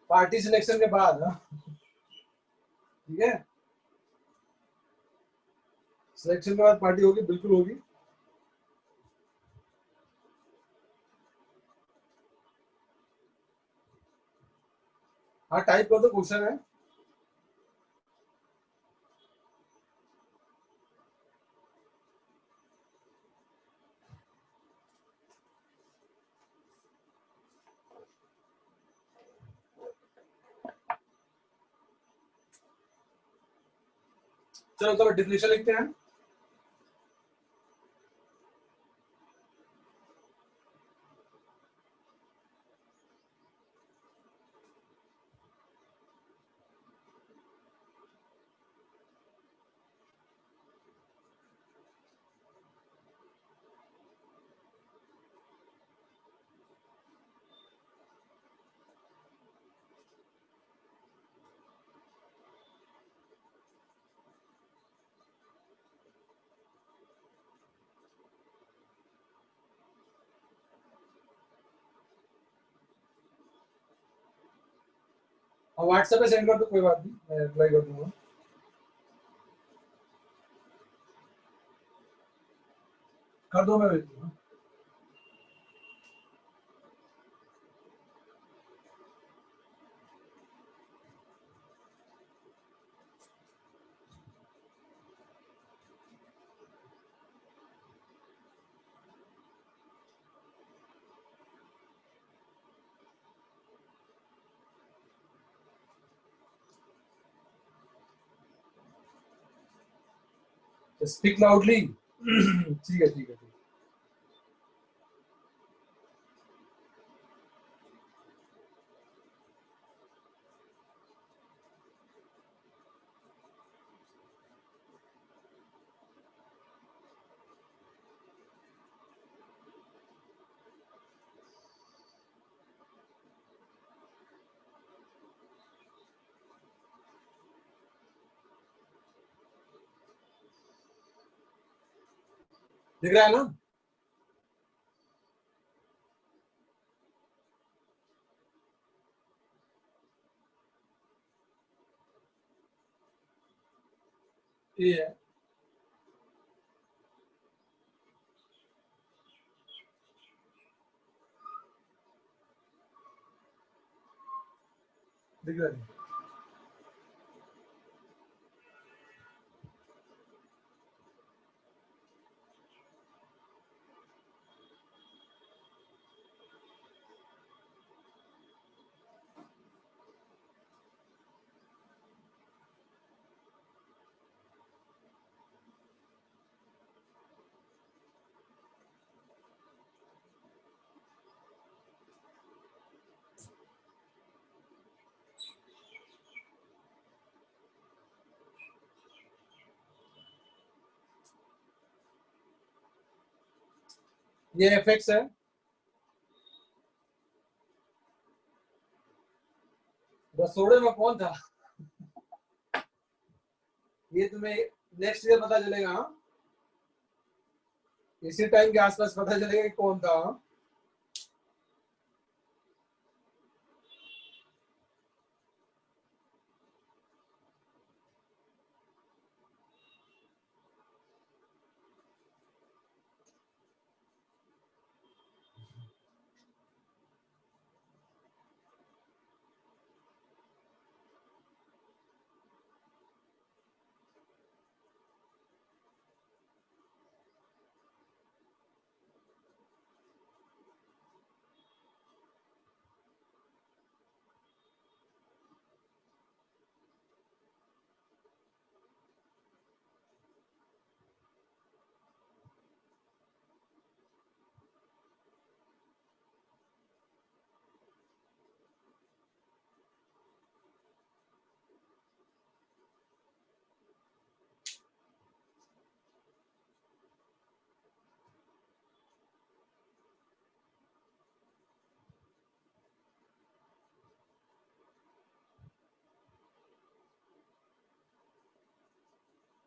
Party selection के बाद ना, ठीक है, सिलेक्शन के बाद पार्टी होगी, बिल्कुल होगी। हाँ टाइप कर दो, क्वेश्चन है। चलो चलो डिफिनेशन लिखते हैं। और व्हाट्सएप पे सेंड कर दो, कोई बात नहीं, मैं रिप्लाई कर दूंगा। कर दो, मैं भेज दूंगा। Speak loudly. ठीक है ठीक है। दिख रहा है ना? ये है, दिख रहा है। ये एफएक्स है। रसोड़े में कौन था? ये तुम्हें नेक्स्ट ईयर पता चलेगा। हाँ? इसी टाइम के आसपास पता चलेगा कि कौन था। हाँ?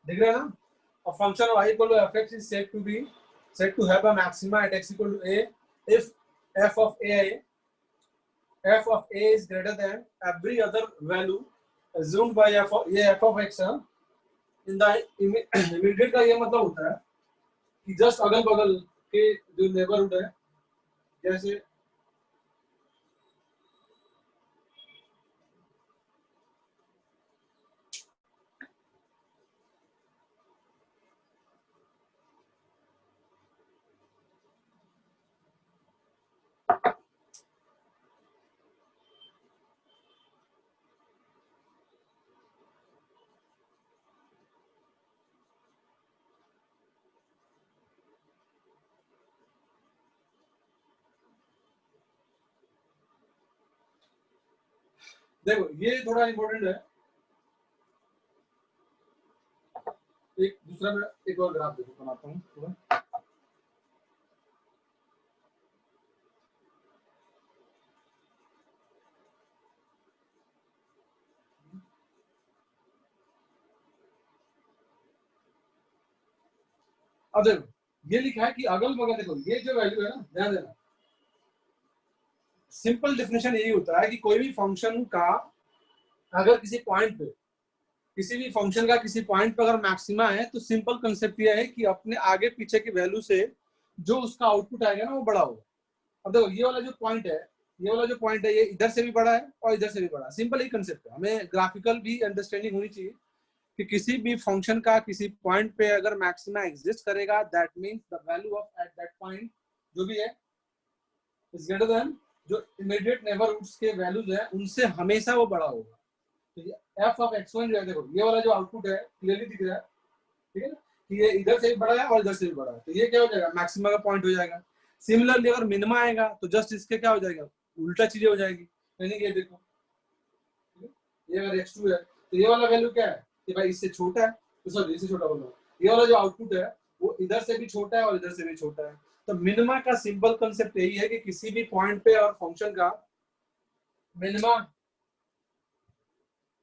दिख रहा है ना? A function of I equal to fx is said to have a maxima at x equal to a if f of a is greater than every other value assumed by f of x in the immediate का ये मतलब होता है कि just अगल बगल के जो नेबरहुड है, जैसे देखो ये थोड़ा इंपॉर्टेंट है। एक दूसरा मैं एक और ग्राफ देखो बनाता हूँ थोड़ा। अब देखो ये लिखा है कि अगल बगल, देखो ये जो वैल्यू है ना, ध्यान देना, सिंपल डेफिनेशन यही होता है कि कोई भी फंक्शन का अगर किसी पॉइंट पे, किसी भी फंक्शन का किसी पॉइंट पे अगर मैक्सिमा है तो सिंपल कंसेप्ट ये है कि अपने आगे पीछे की वैल्यू से जो उसका आउटपुट आएगा ना वो बड़ा होगा। अब देखो ये वाला जो पॉइंट है, ये वाला जो पॉइंट है, ये इधर से भी बड़ा है और इधर से भी बड़ा है। सिंपल ही कंसेप्ट है, हमें ग्राफिकल भी अंडरस्टैंडिंग होनी चाहिए कि किसी भी फंक्शन का किसी पॉइंट पे अगर मैक्सिमा एग्जिस्ट करेगा, that means the value of at that point जो भी है इज ग्रेटर देन जो इमीडिएट नेबरहुड्स के वैल्यूज है उनसे हमेशा वो बड़ा होगा। तो ये f ऑफ x1 जो है, देखो ये वाला जो आउटपुट है क्लियरली दिख रहा है, ठीक है ना, कि ये इधर से भी बड़ा है और इधर से भी बड़ा है, तो ये क्या हो जाएगा, मैक्सिमा का पॉइंट हो जाएगा। सिमिलरली अगर मिनिमा आएगा तो जस्ट इसके क्या हो जाएगा, उल्टा चीजें हो जाएगी। यानी कि ये देखो, ये अगर x2 है तो ये वाला वैल्यू क्या है कि भाई इससे छोटा है, तो सॉरी इससे छोटा बोल रहा हूँ, ये वाला जो आउटपुट है वो इधर से भी छोटा है और इधर से भी छोटा है। तो मिनिमा का सिंपल कंसेप्ट यही है कि किसी भी पॉइंट पे और फंक्शन का मिनिमा,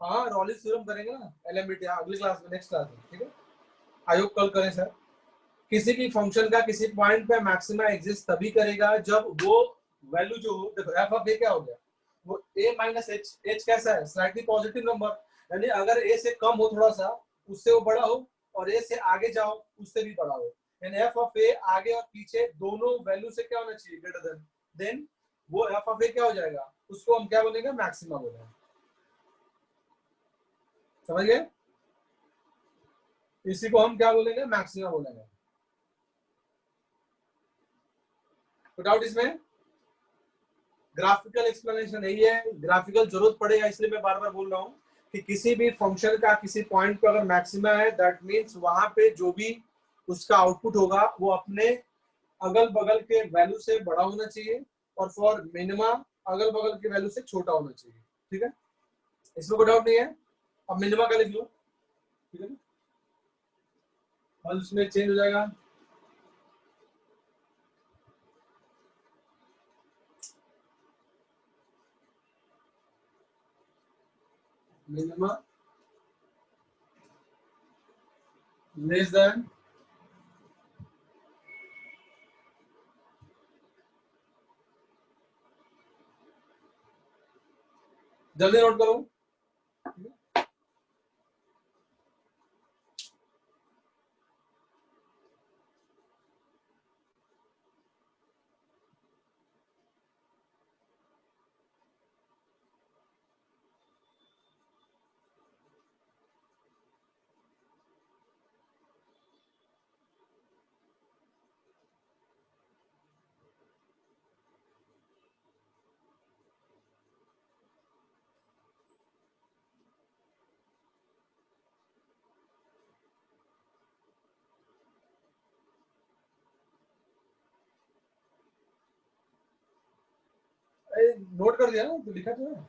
हाँ रॉलिंस थ्योरम करेंगे ना एलएमबीटी अगली क्लास में, नेक्स्ट क्लास में, ठीक है, आई होप कल करें सर। किसी भी फंक्शन का किसी पॉइंट पे मैक्सिमा एग्जिस्ट तभी करेगा जब वो वैल्यू जो हो, देखो एफ ऑफ ए क्या हो गया, वो a माइनस एच, एच कैसा है, स्लाइटली पॉजिटिव नंबर, यानी अगर a से कम हो थोड़ा सा उससे वो बड़ा हो और a से आगे जाओ उससे भी बड़ा हो, यानी एफ ऑफ ए आगे और पीछे दोनों वैल्यू से क्या होना चाहिए, ग्रेटर देन वो एफ ऑफ ए क्या हो जाएगा, उसको हम क्या बोलेंगे, मैक्सिमा बोलेंगे। समझ गए? इसी को हम क्या बोलेंगे, मैक्सिमा बोलेंगे। तो डाउट इसमें? ग्राफिकल एक्सप्लेनेशन यही है, ग्राफिकल जरूरत पड़ेगा इसलिए मैं बार बार बोल रहा हूँ कि किसी भी फंक्शन का किसी पॉइंट पर अगर मैक्सिमा है दैट मींस वहां पे जो भी उसका आउटपुट होगा वो अपने अगल बगल के वैल्यू से बड़ा होना चाहिए और फॉर मिनिमा अगल बगल के वैल्यू से छोटा होना चाहिए। ठीक है, इसमें कोई डाउट नहीं है। अब मिनिमा का लिख लो, ठीक है ना, और उसमें चेंज हो जाएगा मिनिमा लेस देन जल्दी नोट करो। नोट कर दिया ना, तो लिखा तो है।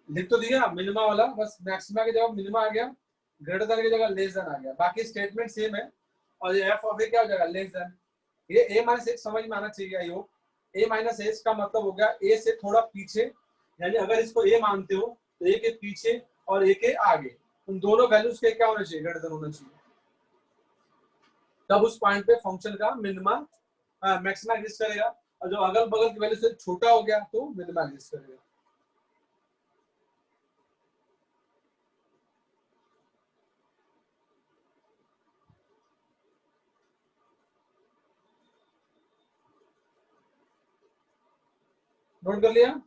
लिख तो दिया मिनिमा वाला, बस मैक्सिमा की जगह मिनिमा आ गया, ग्रेटर देन की जगह लेस देन आ गया, बाकी स्टेटमेंट सेम है। और ये एफ ऑफ ए क्या हो जाएगा, लेस देन। ये ए माइनस एच समझ में आना चाहिए। I hope A minus H का मतलब हो गया ए से थोड़ा पीछे यानी अगर इसको ए मानते हो तो ए के पीछे और ए के आगे उन दोनों वैल्यूज के क्या होना चाहिए, ग्रेटर देन होना चाहिए। तब उस पॉइंट पे फंक्शन का मिनिमा मैक्सिमा एग्जिस्ट करेगा, और जो अगल बगल की वैल्यू से छोटा हो गया तो मिनिमा एग्जिस्ट करेगा। नोट कर लिया?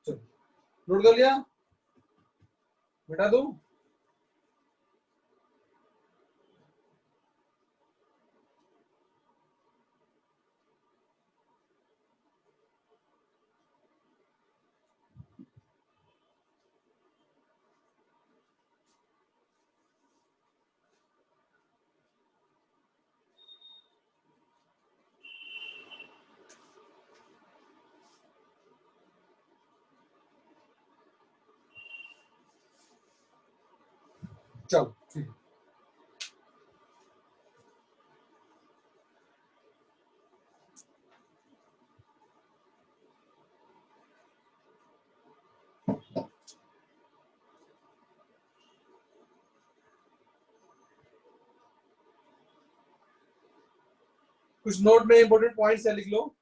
चलो नोट कर लिया, बेटा दो। चलो ठीक है। कुछ नोट में इंपोर्टेंट पॉइंट्स है, लिख लो।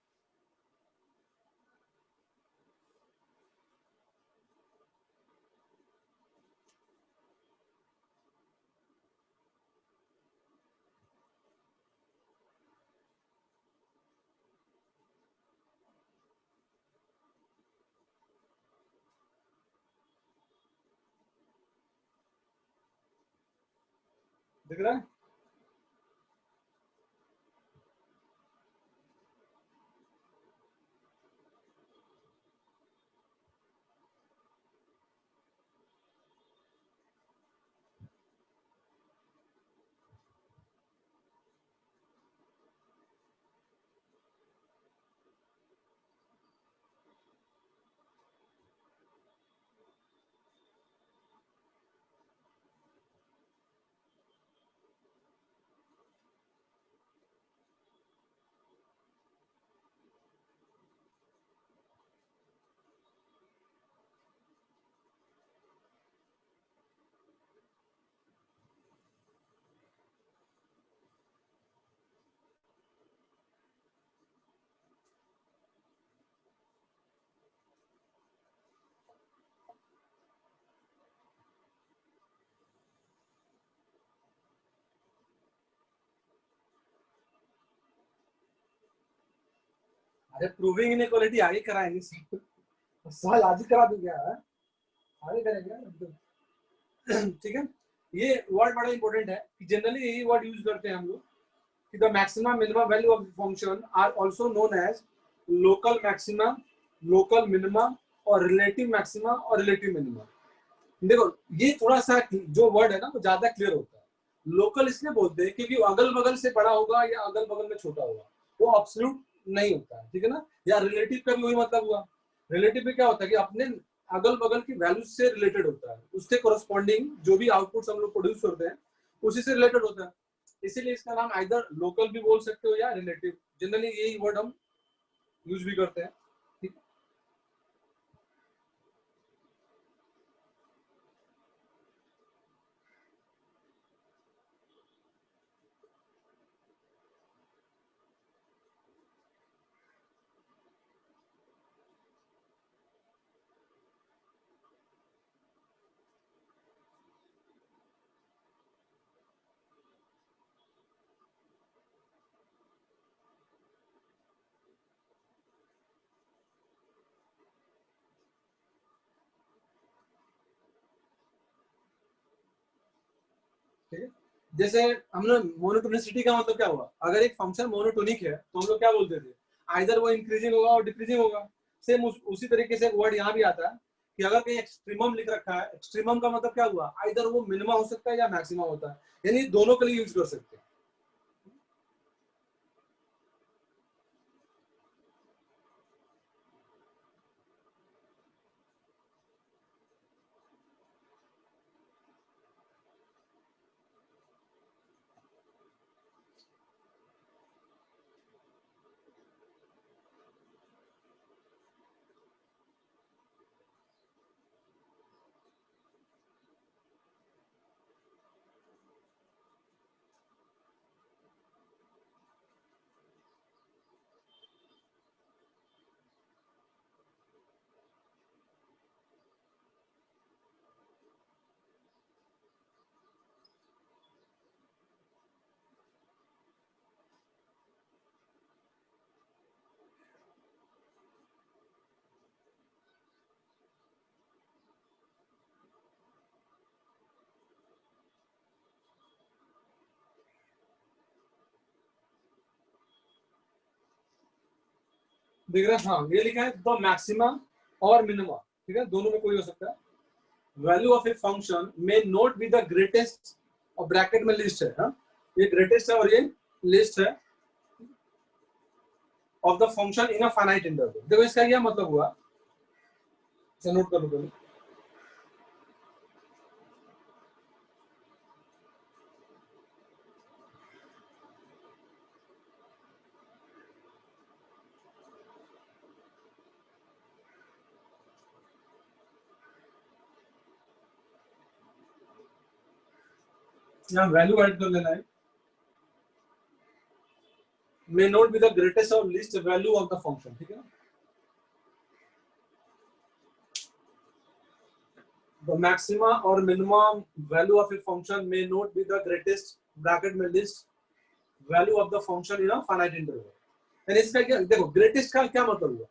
दिख रहा है? अरे प्रूविंग इनइक्वालिटी आगे कराएंगे, सवाल आज ही करा दूं क्या है? आगे करेंगे एकदम। ठीक है, ये वर्ड बड़ा इंपॉर्टेंट है कि जनरली यही वर्ड यूज करते हैं हम लोग कि the maximum minimum value of function are also known as local maximum, local minimum और रिलेटिव मैक्सिमम और रिलेटिव मिनिमम। देखो ये थोड़ा सा जो वर्ड है ना वो ज्यादा क्लियर होता है। लोकल इसलिए बोलते हैं क्योंकि अगल बगल से बड़ा होगा या अगल बगल में छोटा होगा, वो एब्सोल्यूट नहीं होता है, ठीक है ना। या रिलेटिव का भी वही मतलब हुआ। रिलेटिव में क्या होता है कि अपने अगल बगल की वैल्यू से रिलेटेड होता है, उसके कोरस्पॉन्डिंग जो भी आउटपुट हम लोग प्रोड्यूस करते हैं उसी से रिलेटेड होता है। इसीलिए इसका नाम आइदर लोकल भी बोल सकते हो या रिलेटिव, जनरली यही वर्ड हम यूज भी करते हैं। ठीक है? ठीक है। जैसे हमने मोनोटोनिसिटी का मतलब क्या हुआ, अगर एक फंक्शन मोनोटोनिक है तो हम लोग क्या बोलते थे, आइदर वो इंक्रीजिंग होगा और डिक्रीजिंग होगा। सेम उसी तरीके से वर्ड यहाँ भी आता है कि अगर कहीं एक्सट्रीमम लिख रखा है, एक्सट्रीमम का मतलब क्या हुआ, आइदर वो मिनिमम हो सकता है या मैक्सिमम होता है, यानी दोनों के लिए यूज कर सकते हैं। देख रहे हैं, हाँ ये लिखा है द मैक्सिमा और मिनिमा, ठीक है, दोनों में कोई हो सकता है। वैल्यू ऑफ ए फंक्शन में नोट बी द ग्रेटेस्ट, और ब्रैकेट में लिस्ट है, हाँ ये ग्रेटेस्ट है और ये लिस्ट है, of the function in a finite interval. देखो इसका क्या मतलब हुआ, इसे नोट कर लो पहले। यहाँ वैल्यू ऐड कर लेना है, may not be the greatest or least value of the function, ठीक है ना। The maxima or minimum value of a function may not be the greatest, bracket में least value of the function in a finite interval. यानी इसका क्या, देखो greatest का क्या मतलब हुआ,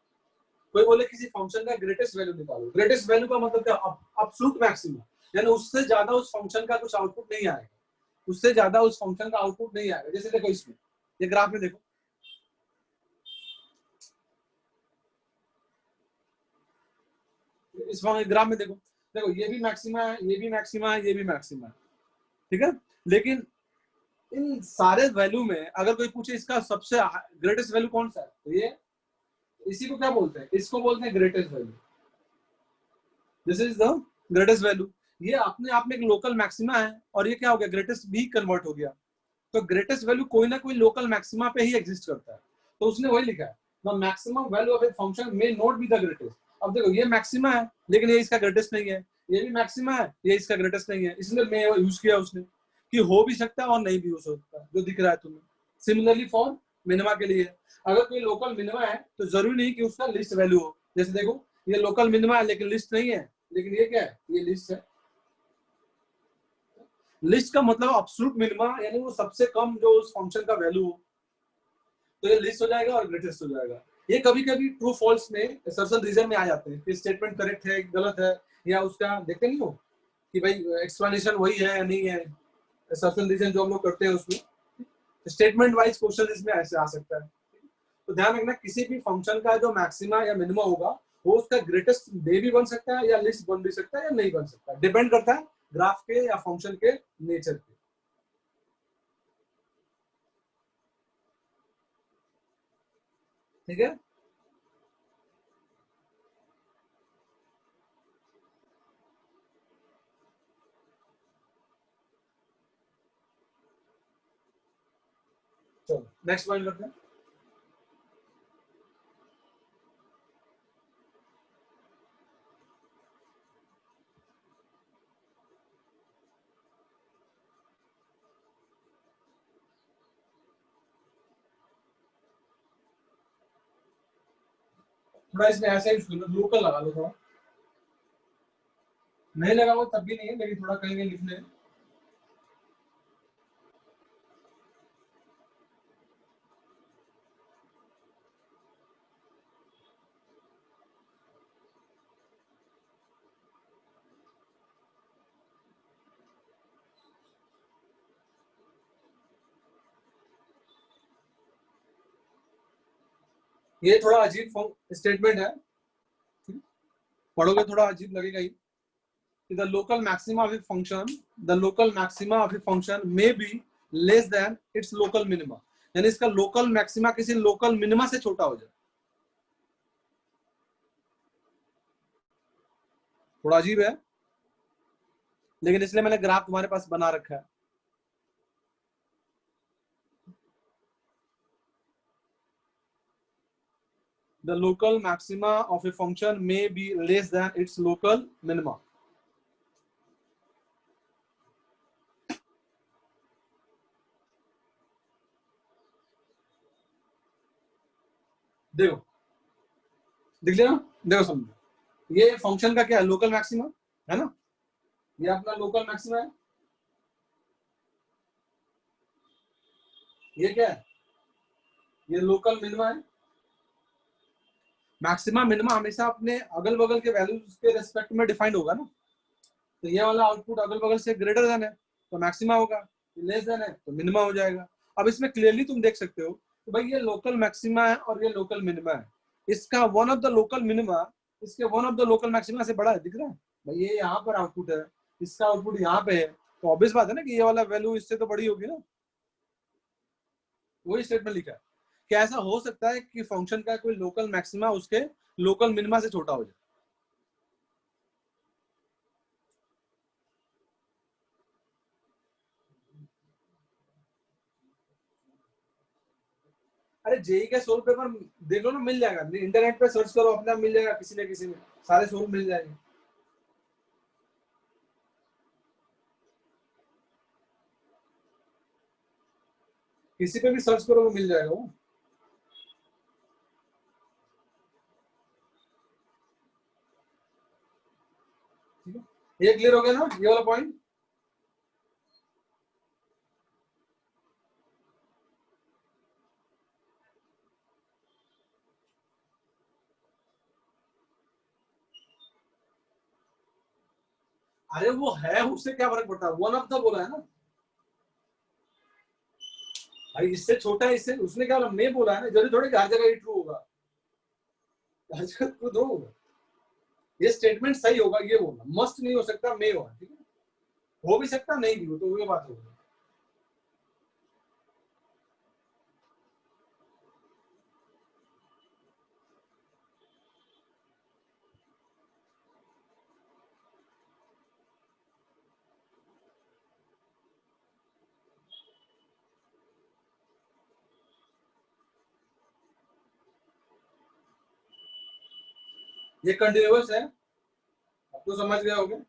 कोई बोले किसी फंक्शन का ग्रेटेस्ट वैल्यू निकालो, ग्रेटेस्ट वैल्यू का मतलब क्या, एब्सोल्यूट मैक्सिमम, यानी उससे ज्यादा उस फंक्शन का कुछ आउटपुट नहीं आएगा, उससे ज्यादा उस फंक्शन का आउटपुट नहीं आएगा। जैसे देखो इसमें, ये ग्राफ में देखो, इस ग्राफ में देखो, देखो ये भी मैक्सिमा है, ये भी मैक्सिमा है, ये भी मैक्सिमा है, ठीक है। लेकिन इन सारे वैल्यू में अगर कोई पूछे इसका सबसे ग्रेटेस्ट वैल्यू कौन सा है, तो ये इसी को क्या बोलते हैं, इसको बोलते हैं greatest value. This is the greatest value. ये अपने आप में एक लोकल मैक्सिमा है और ये क्या हो गया, ग्रेटेस्ट भी कन्वर्ट हो गया। तो ग्रेटेस्ट वैल्यू कोई ना कोई लोकल मैक्सिमा पे ही एग्जिस्ट करता है, तो उसने वही लिखा है, the maximum value of a function may not be the greatest. अब देखो ये मैक्सिमा है लेकिन ये इसका ग्रेटेस्ट नहीं है, ये भी मैक्सिमा है, ये इसका ग्रेटेस्ट नहीं है, इसलिए मैं यूज किया उसने कि हो भी सकता है और नहीं भी हो सकता, जो दिख रहा है तुम्हें। सिमिलरली फॉर मिनिमा के लिए, अगर कोई लोकल मिनिमा है तो जरूरी नहीं कि उसका लिस्ट वैल्यू हो। जैसे देखो ये लोकल मिनिमा है लेकिन लिस्ट नहीं है, लेकिन ये क्या है, ये लिस्ट है। लिस्ट का मतलब एब्सोल्यूट मिनिमा, यानी वो सबसे कम जो उस फंक्शन का वैल्यू हो, तो ये लिस्ट हो जाएगा और ग्रेटेस्ट हो जाएगा। ये कभी कभी ट्रू फॉल्स में असर्शन रीजन में आ जाते हैं कि स्टेटमेंट करेक्ट है गलत है, या उसका देखते नहीं हो कि भाई एक्सप्लेनेशन वही है या नहीं है, असर्शन रीजन जो हम लोग करते हैं उसमें स्टेटमेंट वाइज क्वेश्चन इसमें ऐसे आ सकता है। तो ध्यान रखना किसी भी फंक्शन का जो मैक्सिमा या मिनिमा होगा वो उसका ग्रेटेस्ट डे भी बन सकता है या लिस्ट बन भी सकता है या नहीं बन सकता, डिपेंड करता है ग्राफ के या फंक्शन के नेचर पे, ठीक है। चलो नेक्स्ट पॉइंट करते हैं। थोड़ा इसमें ऐसे ही लोकल लगा लो, थोड़ा नहीं लगा वो तब भी नहीं है, लेकिन थोड़ा कहीं लिख ले। ये थोड़ा अजीब स्टेटमेंट है, पढ़ोगे थोड़ा अजीब लगेगा ही। The local maxima of a function, the local maxima of a function may be less than its local minima, यानी इसका लोकल मैक्सिमा किसी लोकल मिनिमा से छोटा हो जाए। थोड़ा अजीब है, लेकिन इसलिए मैंने ग्राफ तुम्हारे पास बना रखा है। The local maxima of a function may be less than its local minima. देखो, दिख लिया ना? देखो समझो, ये फंक्शन का क्या है, लोकल मैक्सिमा है ना, ये अपना लोकल मैक्सिमा है। ये क्या है, ये लोकल मिनिमा है। मैक्सिमा मिनिमा हमेशा अपने अगल बगल के वैल्यूज के रेस्पेक्ट में डिफाइंड होगा ना। तो ये वाला आउटपुट अगल बगल से ग्रेटर देन है तो मैक्सिमा होगा, लेस देन है तो मिनिमा हो जाएगा। अब इसमें क्लियरली तुम देख सकते हो तो भाई ये लोकल मैक्सिमा है और ये लोकल मिनिमा है। इसका one of the local minima इसके one of the local maxima से बड़ा है, दिख रहा है भाई, ये यहाँ पर आउटपुट है, इसका आउटपुट यहाँ पे है, तो ऑब्वियस बात है ना कि ये वाला वैल्यू इससे तो बड़ी होगी ना। वही स्टेटमेंट लिखा है। क्या ऐसा हो सकता है कि फंक्शन का कोई लोकल मैक्सिमा उसके लोकल मिनिमा से छोटा हो जाए? अरे जेई का सोल्व पेपर देख लो ना, मिल जाएगा, इंटरनेट पे सर्च करो, अपना मिल जाएगा, किसी न किसी में सारे सोल्व मिल जाएंगे। किसी पे भी सर्च करो वो मिल जाएगा वो। ठीक है, ये क्लियर हो गया ना ये वाला पॉइंट? अरे वो है, उससे क्या फर्क पड़ता है, वन ऑफ द बोला है ना भाई, इससे छोटा है, इससे उसने क्या बोला, मैं बोला है ना, जरूरी थोड़ी कि हर जगह ये ट्रू होगा, हर जगह ट्रू दो होगा। ये स्टेटमेंट सही होगा ये बोलना मस्ट नहीं हो सकता, मैं होगा, ठीक है, हो भी सकता नहीं भी हो, तो ये बात होगी। ये कंटिन्यूअस है, अब तो समझ गया होगा।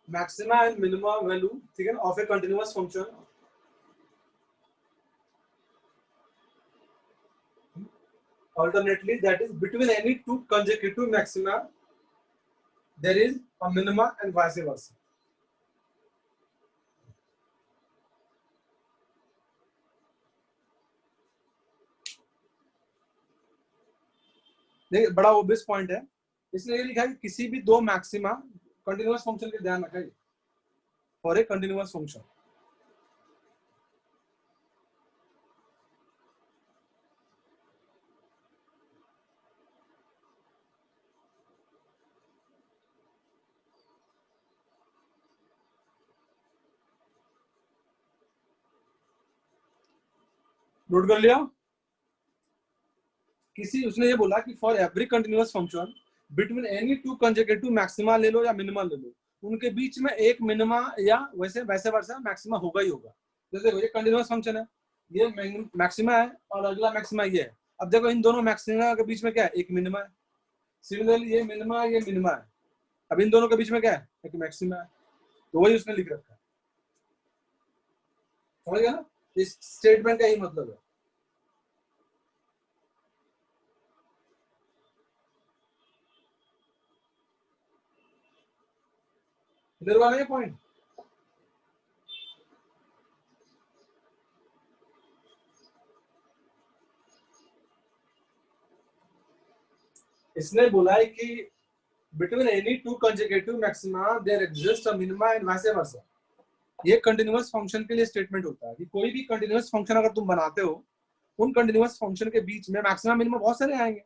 मैक्सिमा एंड मिनिमा वैल्यू, ठीक है, of A continuous function, alternately that is between any two consecutive maxima there is a minima and vice versa. देखिए बड़ा ऑब्वियस पॉइंट है, इसलिए ये लिखा है कि किसी भी दो मैक्सिमा कंटिन्यूअस फंक्शन के ध्यान रखा for a continuous function. Note कर लिया? किसी उसने ये बोला कि for every continuous function between any two consecutive maxima ले लो या मिनिमा ले लो, उनके बीच में एक मिनिमा या वैसे वैसे वर्षा मैक्सिमा होगा ही होगा। जैसे ये कंटिन्यूअस फंक्शन है, ये मैक्सिमा है और अगला मैक्सिमा ये है। अब देखो इन दोनों मैक्सिमा के बीच में क्या है, एक मिनिमा है। सिमिलरली ये मिनिमा है, अब इन दोनों के बीच में क्या है, एक मैक्सिमा है। तो वही उसने लिख रखा है, समझ गया ना? इस स्टेटमेंट का यही मतलब है। क्लियर हुआ ना ये पॉइंट? इसने बोला है कि between any two consecutive maxima there exists a minima and vice versa। ये कंटिन्यूअस फंक्शन के लिए स्टेटमेंट होता है कि कोई भी कंटिन्यूअस फंक्शन अगर तुम बनाते हो, उन कंटिन्यूअस फंक्शन के बीच में मैक्सिमा मिनिमा बहुत सारे आएंगे,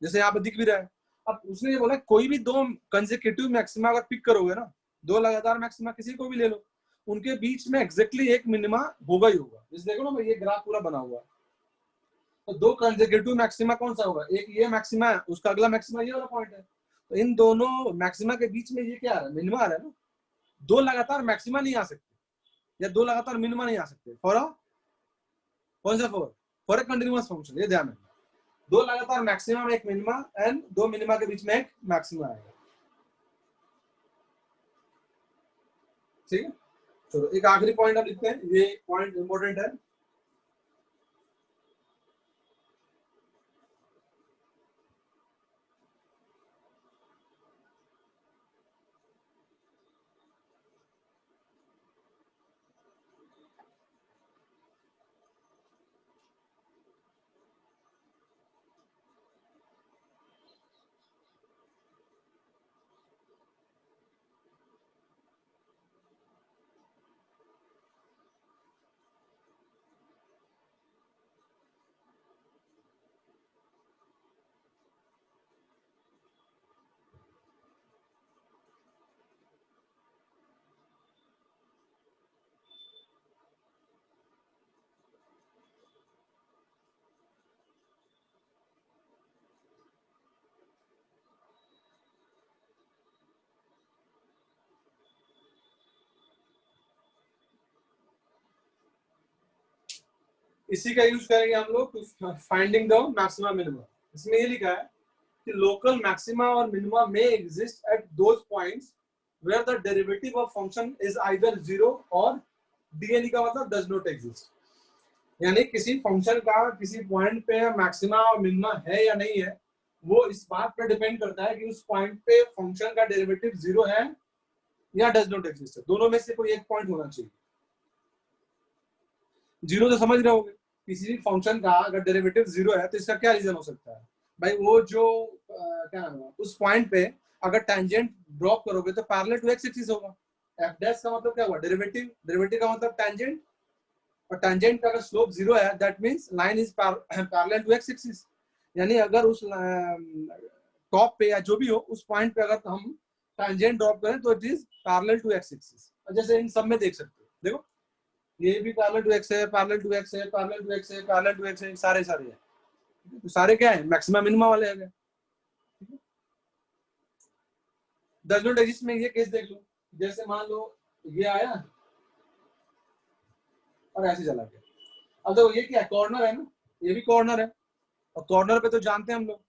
जैसे यहाँ पे दिख भी रहा है। अब उसने ये बोला कोई भी दो कंसेक्यूटिव मैक्सिमा अगर पिक करोगे ना, दो लगातार मैक्सिमा किसी को भी ले लो, उनके बीच में एग्जैक्टली एक मिनिमा होगा ही होगा। जैसे देखो ना, ये ग्राफ पूरा बना हुआ है, तो दो कंसेक्यूटिव मैक्सिमा कौन सा होगा, एक ये मैक्सिमा है, उसका अगला मैक्सिमा ये वाला पॉइंट है। तो इन दोनों मैक्सिमा के बीच में ये क्या आ रहा है, मिनिमा आ रहा है ना। दो लगातार मैक्सिमा नहीं आ सकते या दो लगातार मिनिमा नहीं आ सकते फॉर कौन सा फॉर ए कंटिन्यूअस फंक्शन। ये ध्यान रखना, दो लगातार मैक्सिमा में एक मिनिमा एंड दो मिनिमा के बीच में एक मैक्सिमा आएगा। ठीक है, चलो एक आखिरी पॉइंट अब लिखते हैं, ये पॉइंट इंपॉर्टेंट है। इसी का यूज करेंगे हम लोग फाइंडिंग द मैक्सिमा मिनिमा। इसमें ये लिखा है कि लोकल मैक्सिमा और minima may exist at those points where the derivative of function is either zero और डीएनई का मतलब डज नॉट एग्जिस्ट। यानी किसी फंक्शन का किसी पॉइंट पे मैक्सिमा और मिनिमा है या नहीं है, वो इस बात पे डिपेंड करता है कि उस पॉइंट पे फंक्शन का डेरिवेटिव जीरो है या डज नॉट एग्जिस्ट है। दोनों में से कोई एक पॉइंट होना चाहिए। जीरो तो समझ रहे होगे, किसी भी फंक्शन का अगर डेरिवेटिव जीरो है तो इसका क्या रीजन हो सकता है भाई, वो जो क्या नाम है उस पॉइंट पे अगर टेंजेंट ड्रॉप करोगे तो पैरेलल टू एक्स एक्सिस होगा। एफ डैश का मतलब क्या हुआ, डेरिवेटिव, डेरिवेटिव का मतलब टेंजेंट, और टेंजेंट का अगर स्लोप जीरो है that means line is parallel to x axis. यानी अगर उस टॉप पे या जो भी हो उस पॉइंट पे अगर हम टेंजेंट ड्रॉप करें तो it is parallel to x axis. जैसे इन सब में देख सकते हो, देखो ये भी पैरेलल टू एक्स है, पैरेलल टू एक्स है, पैरेलल टू एक्स है, पैरेलल टू एक्स है, सारे सारे हैं। तो सारे क्या है, मैक्सिमम मिनिमा वाले आ गए। डज नॉट एग्जिस्ट में ये केस देख लो, जैसे मान लो ये आया और ऐसे चला गया। अब देखो ये क्या है, कॉर्नर है ना, ये भी कॉर्नर है, और कॉर्नर पे तो जानते हैं हम लोग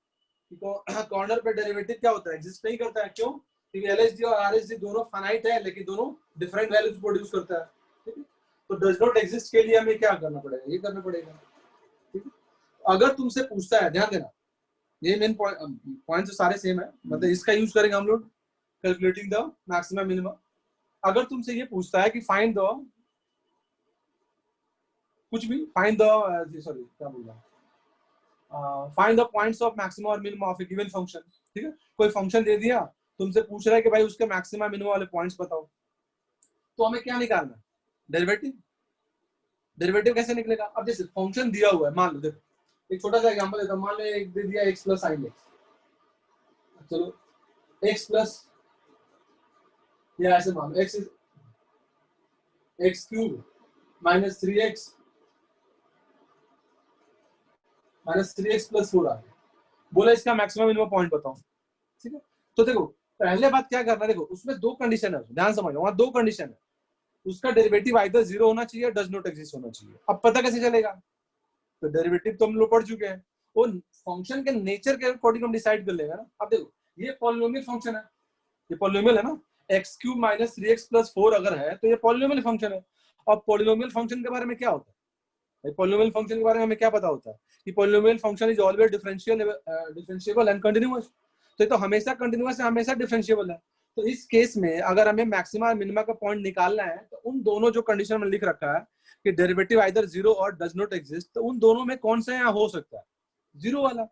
कि कॉर्नर पे डेरिवेटिव क्या होता है, एग्जिस्ट नहीं करता है। क्यों? क्योंकि एलएचडी और आरएचडी दोनों फाइनाइट है, लेकिन दोनों डिफरेंट वैल्यूज प्रोड्यूस करता है। ठीक है, तो डज नॉट एग्जिस्ट के लिए हमें क्या करना पड़ेगा, ये करना पड़ेगा। ठीक है, अगर तुमसे पूछता है, ध्यान देना ये मेन पॉइंट तो सारे सेम है, मतलब इसका यूज करेंगे हम लोग कैलकुलेटिंग द मैक्सिमम मिनिमम। अगर तुमसे ये पूछता है कि फाइंड द कुछ भी, फाइंड द सॉरी क्या बोल रहा हूँ, find the points of maximum और minimum of a given function. ठीक है, कोई फंक्शन दे दिया, तुमसे पूछ रहा है कि भाई उसके मैक्सिमम मिनिमम वाले पॉइंट्स बताओ, तो हमें क्या निकालना है? डेरिवेटिव। डेरिवेटिव कैसे निकलेगा? अब जैसे फंक्शन दिया हुआ है, मान लो, देखो एक छोटा सा एग्जांपल देता हूं। मान लो एक दे दिया x प्लस sin x, चलो x प्लस, या ऐसे मान लो x cube minus 3x plus 4 आ गया। बोला इसका मैक्सिमम मिनिमम पॉइंट बताओ। ठीक है, तो देखो पहले बात क्या करना है, देखो उसमें दो कंडीशन है, ध्यान समझो, वहां दो कंडीशन है। उसका डेरिवेटिव आइदर 0 होना चाहिए, डज नॉट एग्जिस्ट होना चाहिए। अब पता कैसे चलेगा? तो डेरिवेटिव तो हम लोग पढ़ चुके हैं, वो फंक्शन के नेचर के अकॉर्डिंग हम डिसाइड कर लेगा ना। अब देखो ये पॉलिनोमियल फंक्शन है, ये पॉलिनोमियल है ना, x cube minus 3x plus 4 अगर है तो ये पॉलिनोमियल फंक्शन है। अब पॉलिनोमियल फंक्शन के बारे में क्या होता है? पॉलिनोमियल फंक्शन के बारे में हमें क्या पता होता है कि polynomial function is always differentiable and continuous. तो ये तो हमेशा कंटिन्यूअस है, हमेशा डिफरेंशिएबल है। तो इस केस में अगर हमें मैक्सिमा और मिनिमा का पॉइंट निकालना है, तो उन दोनों जो कंडीशन में लिख रखा है कि डेरिवेटिव आइदर 0 और डज नॉट एग्जिस्ट, तो उन दोनों में कौन सा यहाँ हो सकता है? 0 वाला।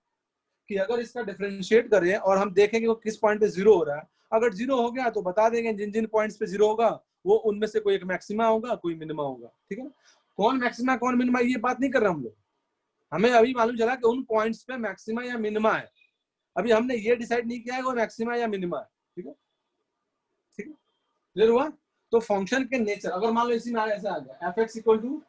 कि अगर इसका डिफरेंशिएट करें और हम देखें कि वो किस पॉइंट पे 0 हो रहा है, अगर 0 हो गया तो बता देंगे जिन जिन पॉइंट्स पे 0 होगा वो उनमें से कोई एक मैक्सिमा होगा, कोई मिनिमा होगा। ठीक है ना, कौन मैक्सिमा कौन मिनिमा ये बात नहीं कर रहे हम लोग, हमें अभी मालूम चला कि उन पॉइंट्स पे मैक्सिमा या मिनिमा है। अभी हमने ये डिसाइड नहीं किया है वो मैक्सिमा या मिनिमा है। ठीक है, ठीक है, क्लियर हुआ? तो फंक्शन के नेचर, अगर मान लो इसी में ऐसा आ गया f x equal to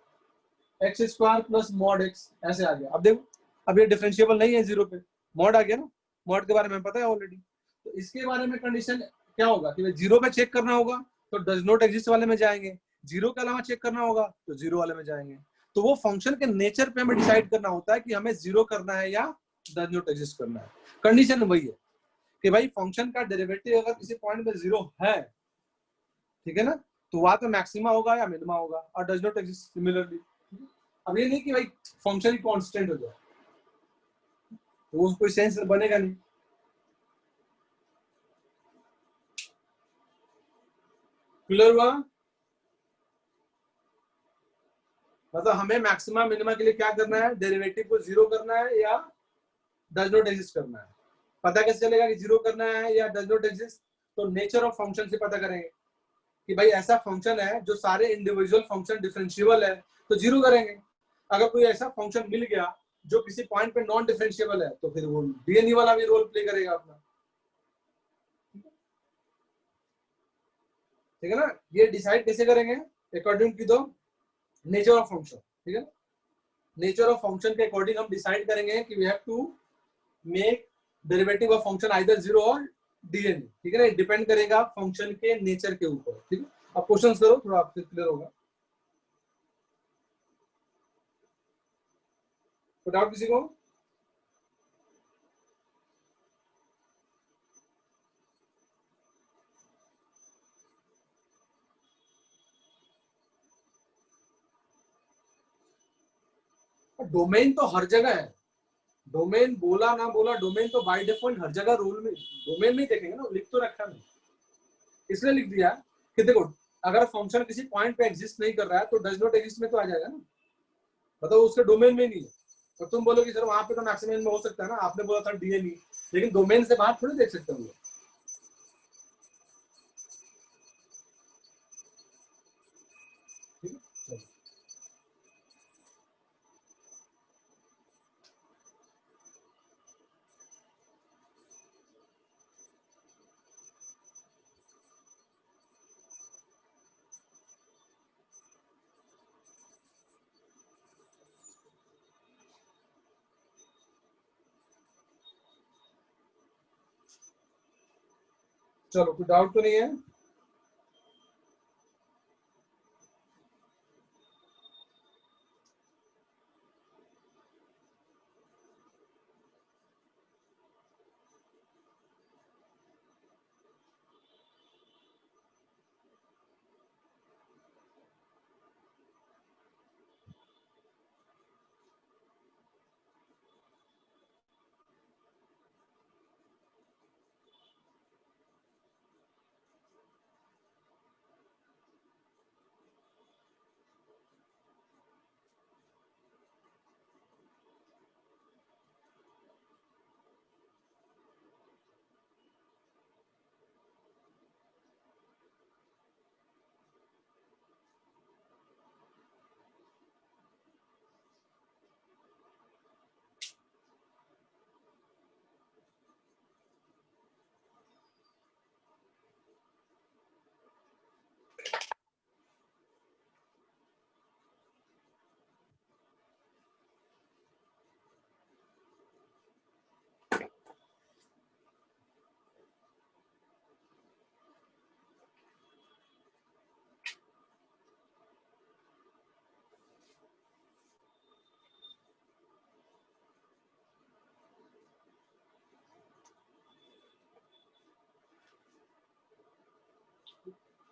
x square plus mod x, ऐसे आ गया। अब देखो अब ये डिफरेंशिएबल नहीं है 0 पे, मॉड आ गया ना, मॉड के बारे में पता है ऑलरेडी। तो इसके बारे में कंडीशन क्या होगा कि 0 पे चेक करना होगा तो डज नॉट एग्जिस्ट वाले में जाएंगे, 0 के अलावा चेक करना होगा तो 0 वाले में जाएंगे। तो वो फंक्शन के नेचर पे हमें डिसाइड करना होता है कि हमें 0 करना है या डज नॉट एग्जिस्ट करना है। कंडीशन वही है कि भाई फंक्शन का डेरिवेटिव अगर किसी पॉइंट पे 0 है, ठीक है ना, तो वहां पे मैक्सिमा होगा या मिनिमा होगा, और डज नॉट एग्जिस्ट सिमिलरली। अब ये नहीं कि भाई फंक्शन ही कांस्टेंट हो जाए, तो कोई सेंस बनेगा नहीं। क्लियर हुआ? मतलब हमें मैक्सिमा मिनिमा के लिए क्या करना है, डेरिवेटिव को 0 करना है या डज नॉट एग्जिस्ट करना है। पता कैसे चलेगा कि 0 करना है या डज नॉट एग्जिस्ट? तो नेचर ऑफ फंक्शन से पता करेंगे कि भाई ऐसा फंक्शन है जो सारे इंडिविजुअल फंक्शन डिफरेंशिएबल है तो 0 करेंगे। अगर कोई ऐसा फंक्शन मिल गया जो किसी पॉइंट पे नॉन डिफरेंशिएबल है तो फिर वो डीएनई वाला भी रोल प्ले करेगा अपना। ठीक है ना, ये डिसाइड कैसे करेंगे? According to the nature of function. ठीक है, नेचर ऑफ फंक्शन के अकॉर्डिंग हम डिसाइड करेंगे कि we have to make derivative of function either 0 और डीएनई। ठीक है ना, डिपेंड करेगा फंक्शन के नेचर के ऊपर। ठीक है, अब क्वेश्चन करो, थोड़ा आपसे क्लियर होगा। तो डाउट किसी को? डोमेन तो हर जगह है, डोमेन बोला ना बोला, डोमेन तो बाय डिफॉल्ट हर जगह रूल में डोमेन में देखेंगे ना, लिख तो रखा है, इसलिए लिख दिया कि देखो अगर फंक्शन किसी पॉइंट पे एग्जिस्ट नहीं कर रहा है तो डज नॉट एग्जिस्ट में तो आ जाएगा ना, मतलब उसके डोमेन में नहीं है। तो तुम बोलोगे सर वहां पे तो मैक्सिमम में हो सकता है ना, आपने बोला था डीएनई, लेकिन डोमेन से बाहर थोड़ी देख सकते होंगे। ठीक है, चलो कोई डाउट तो नहीं है?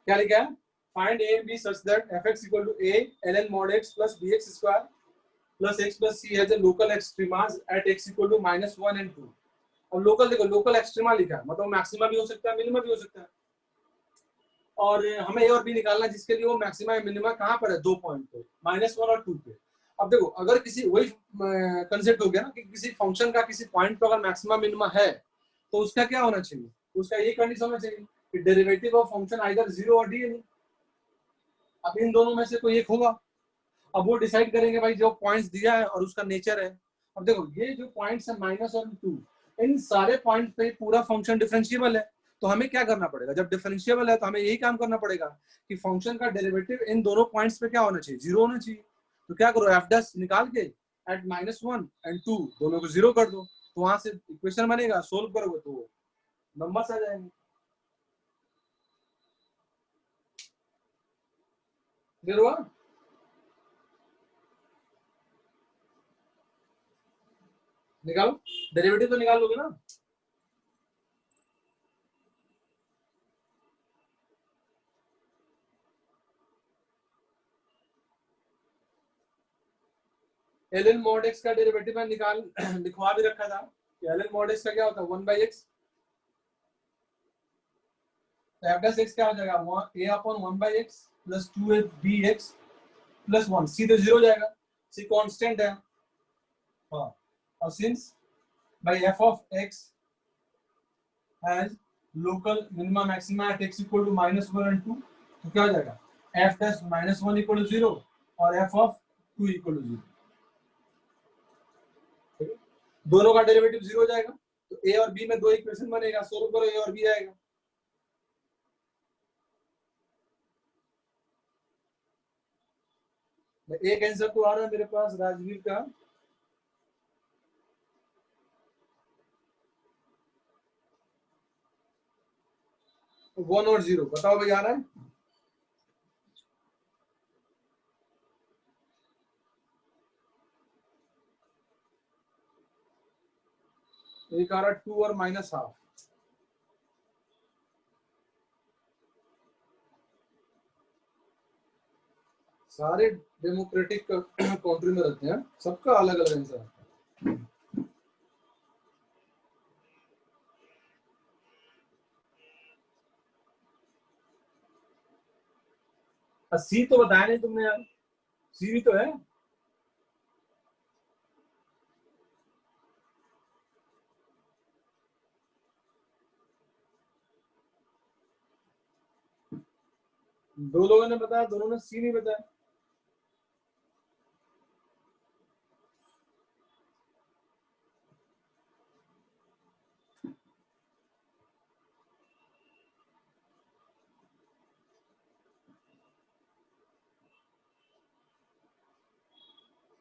क्या लिखा है, find A and B such that fx equal to a ln mod x plus bx square plus x plus c has a local extremas at x equal to -1 and 2। अब लोकल देखो, local extrema लिखा है, मतलब maxima भी हो सकता है, minima भी हो सकता है, और हमें ए और बी निकालना है, जिसके लिए वो मैक्सिमा या मिनिमा कहाँ पर है, 2 पॉइंट पे, -1 और 2 पे। अब देखो, अगर किसी, वही कंसेप्ट हो गया ना कि किसी फंक्शन का किसी पॉइंट पर अगर मैक्सिमा मिनिमा है तो उसका क्या होना चाहिए, उसका ये कंडीशन होना चाहिए कि डेरिवेटिव ऑफ फंक्शन आइदर 0 और डी एनी। अब इन दोनों में से कोई एक होगा। अब वो डिसाइड करेंगे भाई जो पॉइंट्स दिया है और उसका नेचर है। अब देखो, ये जो पॉइंट्स है -1 और 2, इन सारे पॉइंट पे पूरा फंक्शन डिफरेंशिएबल है। तो हमें क्या करना पड़ेगा, जब डिफरेंशिएबल है तो हमें यही काम करना पड़ेगा कि फंक्शन का डेरिवेटिव इन दोनों पॉइंट्स पे क्या होना चाहिए, 0 होना चाहिए। तो क्या करो, f' निकाल के एट -1 and 2 दोनों को 0 कर दो, तो वहां से इक्वेशन बनेगा, सोल्व करोगे तो नंबर्स आ जाएंगे। क्लियर हुआ? निकालो, डेरिवेटिव तो निकाल लोगे ना। ln mod x का डेरिवेटिव में निकाल लिखवा भी रखा था कि ln mod x का क्या होता है, 1/x। तो f' क्या हो जाएगा, a upon 1/x plus 2bx plus 1, c तो 0 जाएगा, c कांस्टेंट है। हाँ, और since by f of x has local minima maxima at x equal to -1 and 2, तो क्या हो जाएगा, f' -1 इक्वल टू 0 और f ऑफ 2 इक्वल टू 0। दोनों का डेरिवेटिव 0 हो जाएगा, तो a और b में दो इक्वेशन बनेगा, सोल्व करो a और b आएगा। एक आंसर तो आ रहा है मेरे पास राजवीर का, तो 1 और 0 बताओ भाई, आ रहा है? एक आ रहा 2 और -1/2। सारे डेमोक्रेटिक कंट्री में रहते हैं, सबका अलग अलग आंसर है। सी तो बताया नहीं तुमने यार, सी भी तो है। दो लोगों ने बताया, दोनों ने सी नहीं बताया।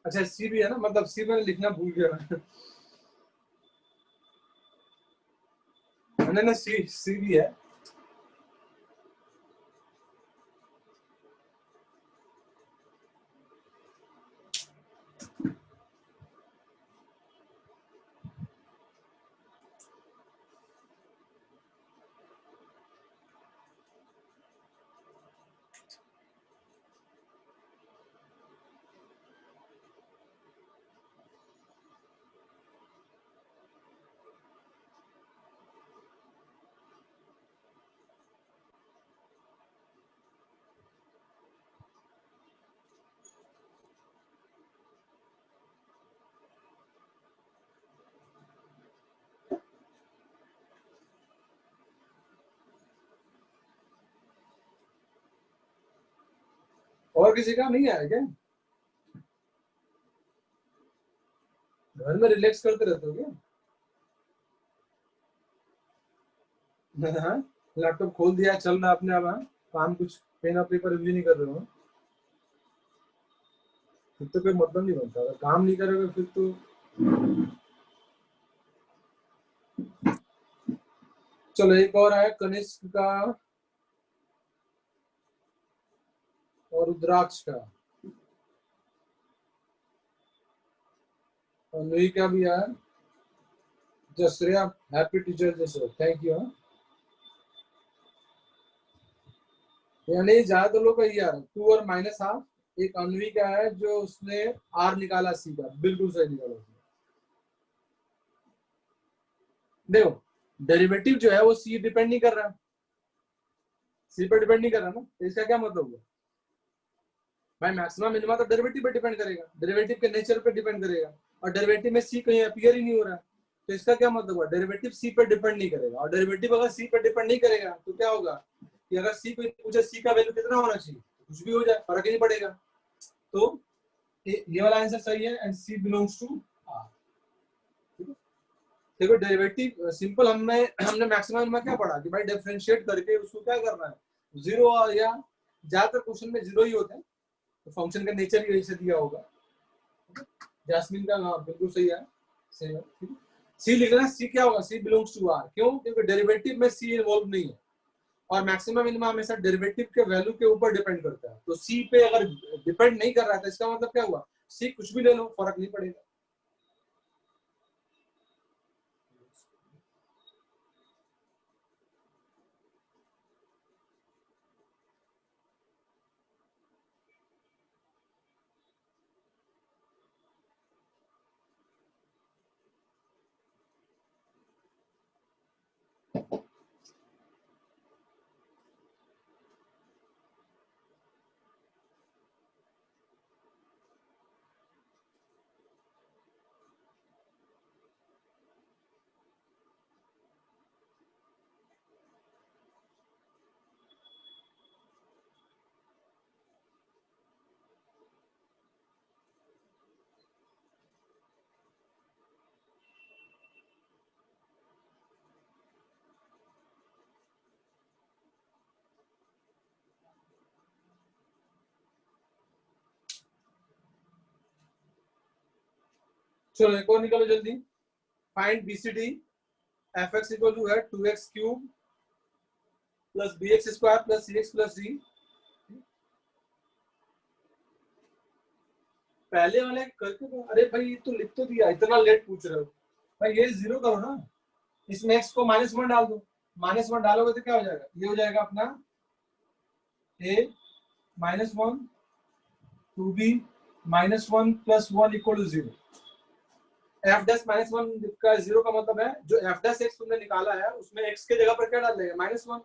अच्छा, सी भी है ना, मतलब सी मैंने लिखना भूल गया। मैंने सी भी है। और किसी का नहीं आया क्या? घर में रिलैक्स करते रहते हो क्या? हाँ, लैपटॉप खोल दिया, चल रहा अपने आप। हाँ, काम कुछ पेन और पेपर रिव्यू नहीं कर रहे हो, फिर तो कोई मतलब नहीं बनता। अगर काम नहीं करोगे फिर तो। चलो, एक और आया कनिष्क का और रुद्राक्ष का, और नुई का भी आया। जसरिया, happy teacher day sir, thank you. यानी ज्यादातर लोग का यार 2 और माइनस हाफ, एक अनवी का है जो उसने आर निकाला सी का, बिल्कुल सही निकाला उसने। देखो डेरिवेटिव जो है वो सी डिपेंड नहीं कर रहा, सी पर डिपेंड नहीं कर रहा ना, तो इसका क्या मतलब हुआ भाई, मैक्सिमम मिनिमा तो डेरिवेटिव पे डिपेंड करेगा, डेरिवेटिव के नेचर पे डिपेंड करेगा, और डेरिवेटिव में सी कहीं अपीयर ही नहीं हो रहा है, तो इसका क्या मतलब हुआ, डेरिवेटिव सी पे डिपेंड नहीं करेगा, और डेरिवेटिव अगर सी पे डिपेंड नहीं करेगा तो क्या होगा कि अगर सी कोई पूछे सी का वैल्यू कितना होना चाहिए, कुछ भी हो जाए फर्क ही नहीं पड़ेगा। तो ये वाला आंसर सही है, and c belongs to R. देखो डेरिवेटिव सिंपल, हमने मैक्सिमम में क्या पढ़ा कि भाई डिफरेंशिएट करके उसको क्या करना है, जीरो, या ज्यादातर क्वेश्चन में जीरो ही होते हैं, तो फंक्शन का नेचर ही ऐसे दिया होगा। जैस्मिन का नाम बिल्कुल सही है, सही है, ठीक है। सी लिखना, सी क्या होगा, सी बिलोंग्स टू आर, क्यों, क्योंकि डेरिवेटिव में सी इन्वॉल्व नहीं है, और मैक्सिमम मिनिमम हमेशा डेरिवेटिव के वैल्यू के ऊपर डिपेंड करता है, तो सी पे अगर डिपेंड नहीं कर रहा था, इसका मतलब क्या हुआ, सी कुछ भी ले लो फर्क नहीं पड़ेगा। चलो एक और निकालो जल्दी, find B C D, F x equal to है 2x cube plus B X square plus C X plus D. पहले वाले करके तो, अरे भाई ये तो लिख तो दिया, इतना लेट पूछ रहे हो भाई, ये जीरो करो ना, इसमें एक्स को -1 डाल दो, -1 डालोगे तो क्या हो जाएगा, ये हो जाएगा अपना a -1 to b -1 plus 1 equal to 0। F dash -1 का जीरो का मतलब है जो एफ डैश एक्स तुमने निकाला है उसमें एक्स के जगह पर क्या डाल देगा, -1,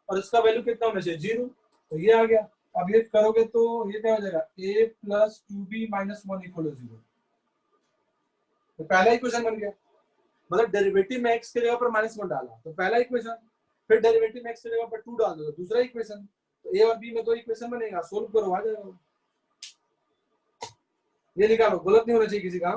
और उसका वैल्यू कितना होना चाहिए, 0, तो ये आ गया। अब ये करोगे तो ये क्या हो जाएगा, a plus 2b -1 equal to 0, तो पहला इक्वेशन बन गया, मतलब डेरिवेटिव में x की जगह पर -1 डाला तो पहला इक्वेशन, फिर डेरिवेटिव में x की जगह पर 2 डाल दो तो दूसरा इक्वेशन, तो a और b में 2 इक्वेशन बनेगा, सोल्व करो आ जाएगा। ये निकालो, गलत नहीं होना चाहिए किसी का।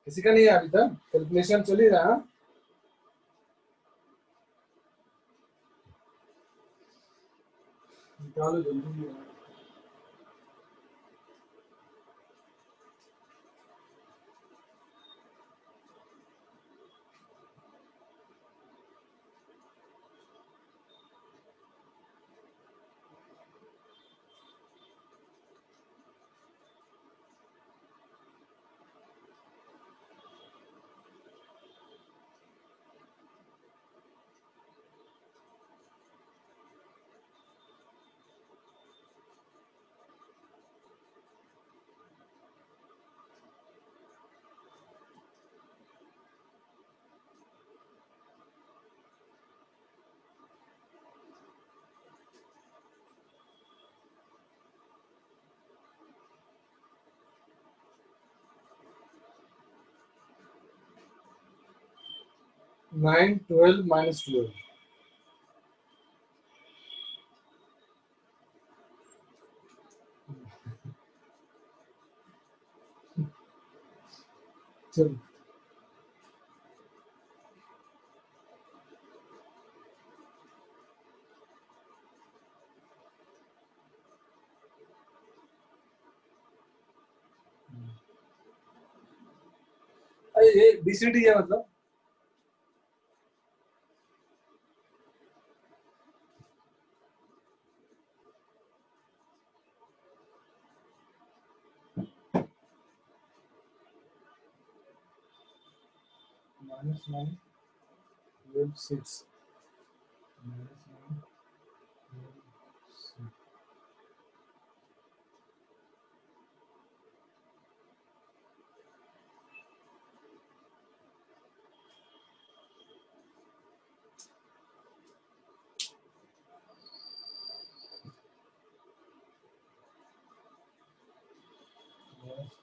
किसी का नहीं है अभी तक, कैलकुलेशन चल ही रहा है। निकालो जल्दी। 9, 12 minus 12. चलो अरे ये BCD है मतलब -9, 12, 6.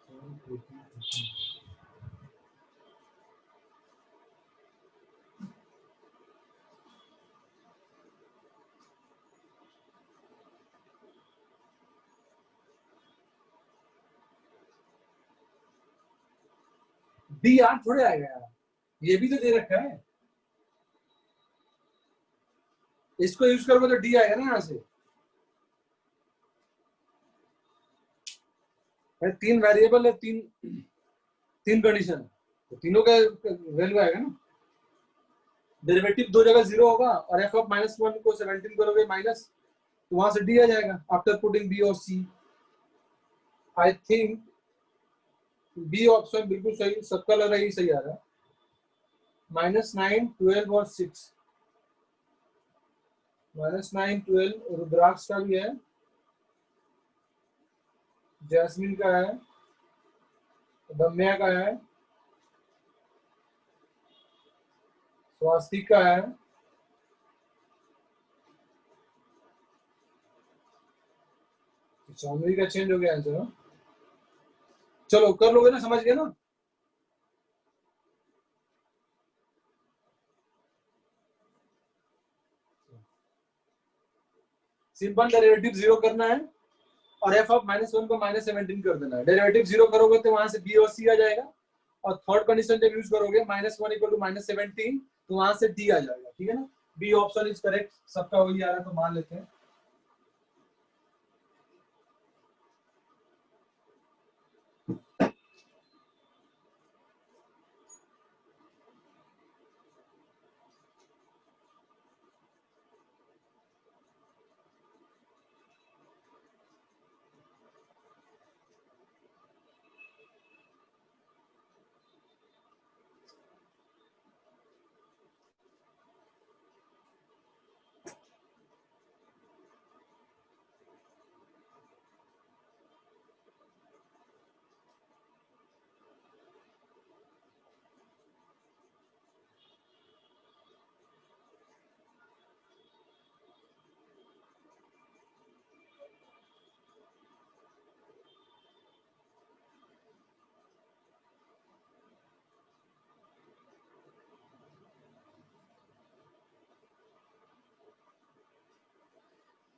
-9, 12, 6. डी यार थोड़े आएगा यार, ये भी तो दे रखा है, इसको यूज करोगे तो डी आएगा ना यहाँ से। तीन वेरिएबल है, तीन कंडीशन, तो तीनों का वैल्यू आएगा ना। डेरिवेटिव दो जगह 0 होगा और एफ ऑफ -1 को 17 करोगे माइनस, तो वहां से डी आ जाएगा आफ्टर पुटिंग बी और सी। आई थिंक बी ऑप्शन बिल्कुल सही, सबका लग रहा है सही आ रहा है। -9, 12 और 6। -9, 12 रुद्राक्ष का भी है, जैस्मिन का है, दम्या का है, स्वास्तिक का है, शामली का चेंज हो गया आंसर। चलो कर लोगे ना, समझ गए ना। सिंपल डेरिवेटिव 0 करना है और एफ ऑफ -1 को -17 कर देना है। डेरिवेटिव 0 करोगे तो वहां से बी और सी आ जाएगा, और थर्ड कंडीशन जब यूज करोगे -1 = -17, तो वहां से डी आ जाएगा। ठीक है ना, बी ऑप्शन इज करेक्ट, सबका वही आ रहा है तो मान लेते हैं।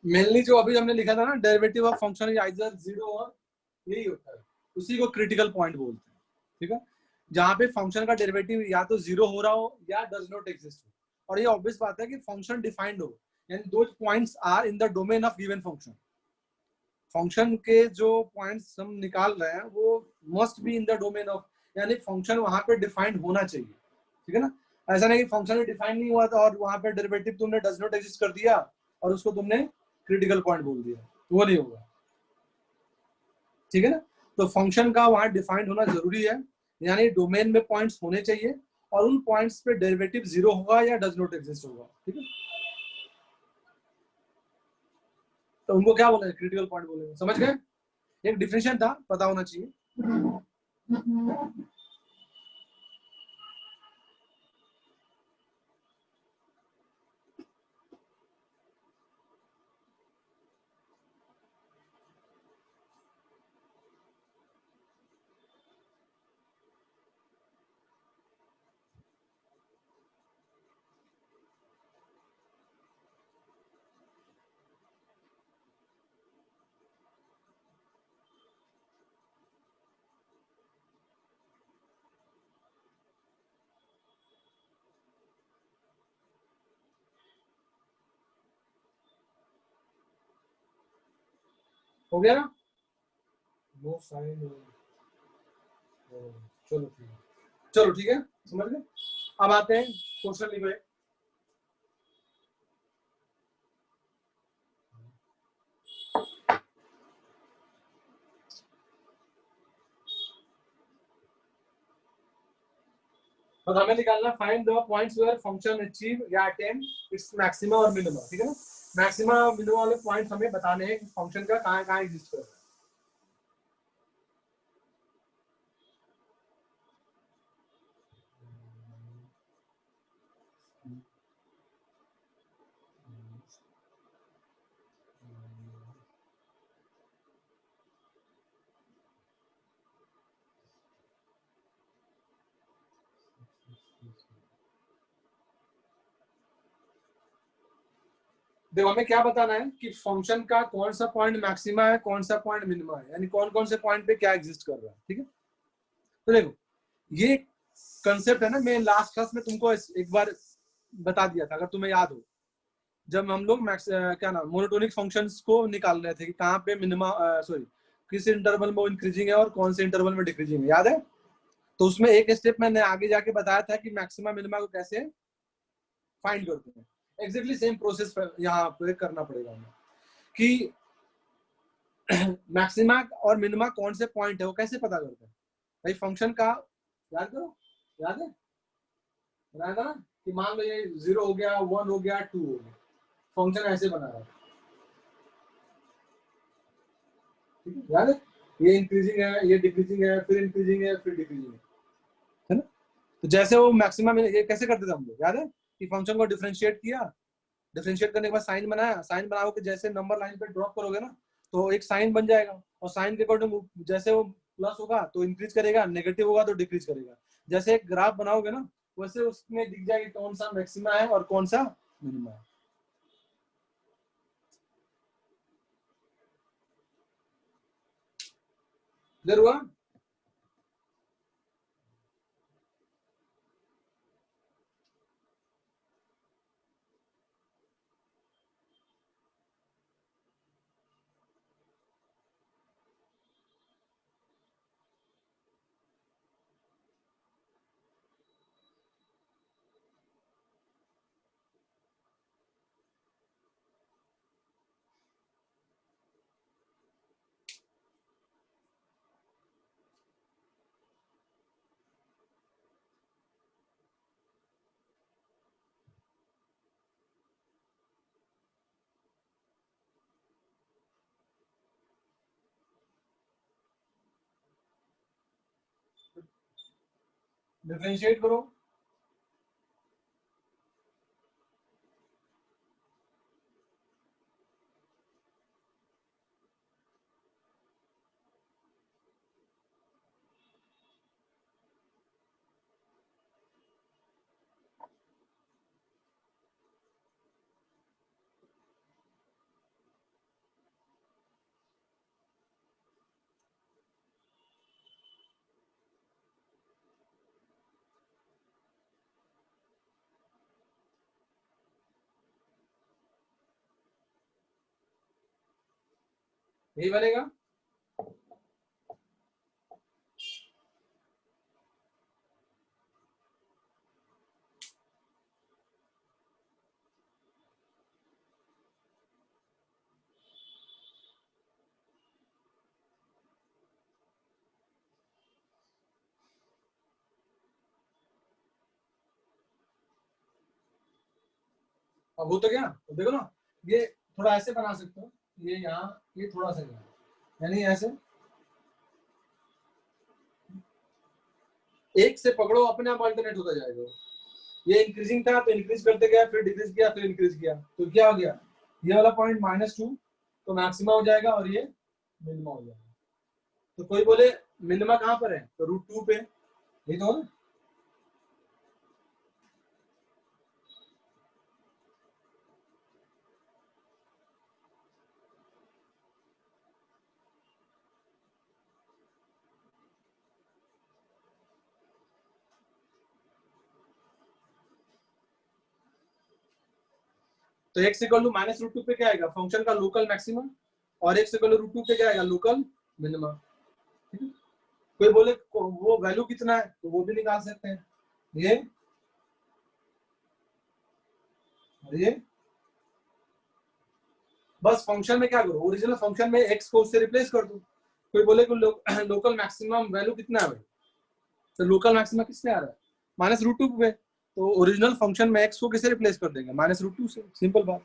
मेनली जो अभी हमने लिखा था ना, derivative of function is either 0 और यही होता है, उसी को क्रिटिकल पॉइंट बोलते हैं। ठीक है, जहां पे फंक्शन का डेरिवेटिव या तो जीरो हो रहा हो या डज नॉट एग्जिस्ट हो। और ये ऑब्वियस बात है कि फंक्शन डिफाइंड हो, यानी दो points are in the domain of given function. Function के जो पॉइंट्स हम निकाल रहे हैं वो must be in the domain of, यानी फंक्शन वहां पे डिफाइंड होना चाहिए, ठीक है ना। ऐसा नहीं कि फंक्शन डिफाइन नहीं हुआ था और वहां पे डेरिवेटिव तुमने डज नॉट एग्जिस्ट कर दिया और उसको तुमने क्रिटिकल पॉइंट बोल दिया, वो नहीं होगा, ठीक है ना। तो फंक्शन का वहां डिफाइंड होना जरूरी है, यानी डोमेन में पॉइंट्स होने चाहिए और उन पॉइंट्स पे डेरिवेटिव जीरो होगा या डज नॉट एग्जिस्ट होगा, ठीक है। तो उनको क्या बोलेंगे, क्रिटिकल पॉइंट बोलेंगे, समझ गए। एक डिफिनेशन था, पता होना चाहिए। हो गया ना, नो साइन, चलो ठीक है, चलो ठीक है, समझ गए। अब आते हैं क्वेश्चन लिखो। और हमें निकालना find the points where function achieve या अटेन इट्स मैक्सिमा और मिनिमा, ठीक है ना। मैक्सिमा मिनिमा वाले पॉइंट्स हमें बताने हैं कि फंक्शन का कहां कहां एग्जिस्ट कर रहा है। देखो हमें क्या बताना है कि फंक्शन का कौन सा पॉइंट मैक्सिमा है, कौन सा पॉइंट मिनिमा है, यानी कौन कौन से पॉइंट पे क्या एग्जिस्ट कर रहा है, ठीक है। तो देखो ये कंसेप्ट है ना, मैं लास्ट क्लास में तुमको एक बार बता दिया था, अगर तुम्हें याद हो, जब हम लोग क्या नाम मोनोटोनिक फंक्शंस को निकाल रहे थे कि कहाँ पे मिनिमा, सॉरी, किस इंटरवल में वो इंक्रीजिंग है और कौन से इंटरवल में डिक्रीजिंग है, याद है। तो उसमें एक स्टेप मैंने आगे जाके बताया था कि मैक्सिमा मिनिमा को कैसे फाइंड करते हैं। एग्जैक्टली सेम प्रोसेस यहाँ पे करना पड़ेगा हमें कि मैक्सिमा और मिनिमा कौन से पॉइंट है वो कैसे पता करते हैं। भाई फंक्शन का याद करो, याद है बनाया था ना कि मान लो ये 0 हो गया, 1 हो गया, 2 हो गया, फंक्शन ऐसे बना रहा है, ठीक है, याद है। ये इंक्रीजिंग है, ये डिक्रीजिंग है, फिर इंक्रीजिंग है, फिर डिक्रीजिंग है ना। तो जैसे वो मैक्सिमम ये कैसे करते थे हम लोग, याद है कि फंक्शन को डिफरेंशिएट किया, डिफरेंशिएट करने के बाद साइन बनाया, साइन बनाओ कि जैसे नंबर लाइन पे ड्रॉप करोगे ना तो एक साइन बन जाएगा, और साइन के अकॉर्डिंग जैसे वो प्लस होगा तो इंक्रीज करेगा, नेगेटिव होगा तो डिक्रीज करेगा। जैसे एक ग्राफ बनाओगे ना वैसे उसमें दिख जाएगा कौन सा मैक्सिमा है और कौन सा मिनिमा है। क्लियर हुआ। डिफरेंशिएट करो। यही बनेगा। अब हो तो गया, तो देखो ना, ये थोड़ा ऐसे बना सकते हो, ये यहाँ, ये थोड़ा सा यहाँ, यानी ऐसे एक से पकड़ो, अपने आप अल्टरनेट होता जाएगा। ये इंक्रीजिंग था तो इंक्रीज करते गया, फिर डिक्रीज किया, फिर इंक्रीज किया, तो क्या हो गया, ये वाला पॉइंट -2 तो मैक्सिमा हो जाएगा और ये मिनिमा हो जाएगा। तो कोई बोले मिनिमा कहाँ पर है, तो √2 पे, ये तो है। तो x इक्वल टू -√2 पे क्या आएगा, फंक्शन का लोकल मैक्सिमम, और x इक्वल टू √2 पे क्या आएगा, लोकल मिनिमम। ठीक है, कोई बोले वो वैल्यू कितना है, तो वो भी निकाल सकते हैं, ये और ये। बस फंक्शन में क्या करो, ओरिजिनल फंक्शन में x को उससे रिप्लेस कर दो। कोई बोले कि लोकल मैक्सिमम वैल्यू कितना है भाई, तो लोकल मैक्सिमम किससे आ रहा है, -√2 पे, तो ओरिजिनल फंक्शन में x को किससे रिप्लेस कर देंगे, -√2 से, सिंपल बात।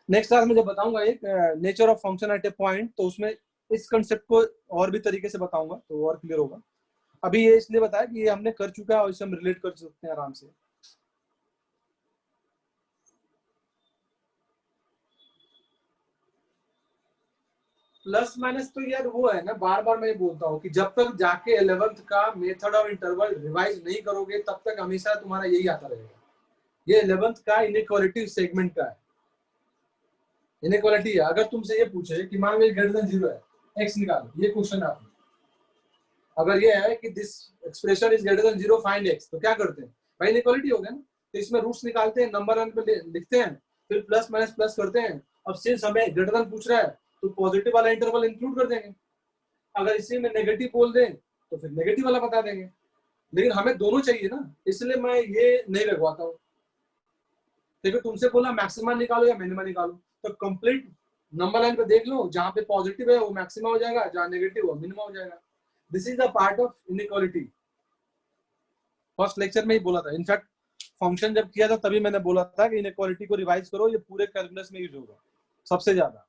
नेक्स्ट क्लास में जब बताऊंगा एक nature of function at A point, तो उसमें इस कंसेप्ट को और भी तरीके से बताऊंगा, तो और क्लियर होगा। अभी ये इसलिए बताया कि ये हमने कर चुका है और इसे हम रिलेट कर सकते हैं आराम से। प्लस माइनस तो यार वो है ना, बार बार मैं ये बोलता हूँ कि जब तक जाके 11th का मेथड और इंटरवल रिवाइज नहीं करोगे, तब तक हमेशा तुम्हारा यही आता रहेगा। ये 11th का इनइक्वालिटी सेगमेंट का है, इनइक्वालिटी है। अगर तुमसे ये पूछे कि मान लो ग्रेटर देन 0 है, एक्स निकालो, ये क्वेश्चन आपने, अगर ये है कि this expression is greater than 0 find x, तो क्या करते हैं भाई, इनइक्वालिटी हो गया ना, तो इसमें रूट्स निकालते हैं, नंबर वन पे लिखते हैं, फिर प्लस माइनस प्लस करते हैं। अब सिंस हमें ग्रेटर देन पूछ रहा है, तो पॉजिटिव वाला इंटरवल इंक्लूड कर देंगे, अगर इसी में नेगेटिव बोल दें तो फिर नेगेटिव वाला बता देंगे, लेकिन हमें दोनों चाहिए ना, इसलिए मैं ये नहीं लगवाता हूँ। देखो तुमसे बोला मैक्सिमा निकालो या मिनिमा निकालो, तो कंप्लीट नंबर लाइन पे देख लो, जहां पे पॉजिटिव है वो मैक्सिमा हो जाएगा, जहां नेगेटिव वो मिनिमा हो जाएगा। This is the part of inequality, first lecture में ही बोला था। इनफैक्ट फंक्शन जब किया था तभी मैंने बोला था कि इनइक्वालिटी को रिवाइज करो, ये पूरे कैलकुलस में यूज होगा सबसे ज्यादा।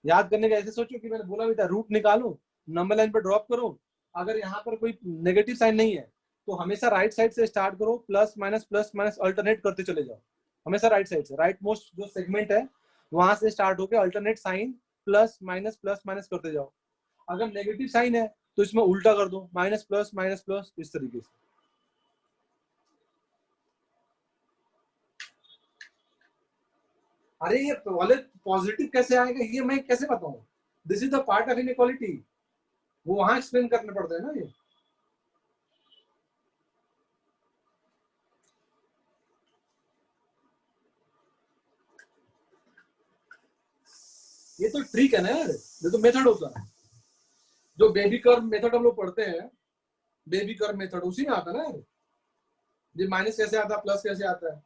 याद करने का ऐसे सोचो कि मैंने बोला भी था, रूट निकालो, नंबर लाइन पर ड्रॉप करो, अगर यहाँ पर कोई नेगेटिव साइन नहीं है तो हमेशा राइट साइड से स्टार्ट करो, प्लस माइनस अल्टरनेट करते चले जाओ, हमेशा राइट साइड से, राइट मोस्ट जो सेगमेंट है वहां से स्टार्ट होकर अल्टरनेट साइन प्लस माइनस करते जाओ। अगर नेगेटिव साइन है तो इसमें उल्टा कर दो, माइनस प्लस, इस तरीके से। अरे ये वाले पॉजिटिव कैसे आएगा, ये मैं कैसे बताऊं, this is the part of inequality, वो वहां एक्सप्लेन करने पड़ते हैं ना। ये तो ट्रिक है ना यार, ये तो मेथड होता है, जो बेबी कर्व मेथड हम लोग पढ़ते हैं, बेबी कर्व मेथड उसी में आता है ना यार, ये माइनस कैसे आता है, प्लस कैसे आता है।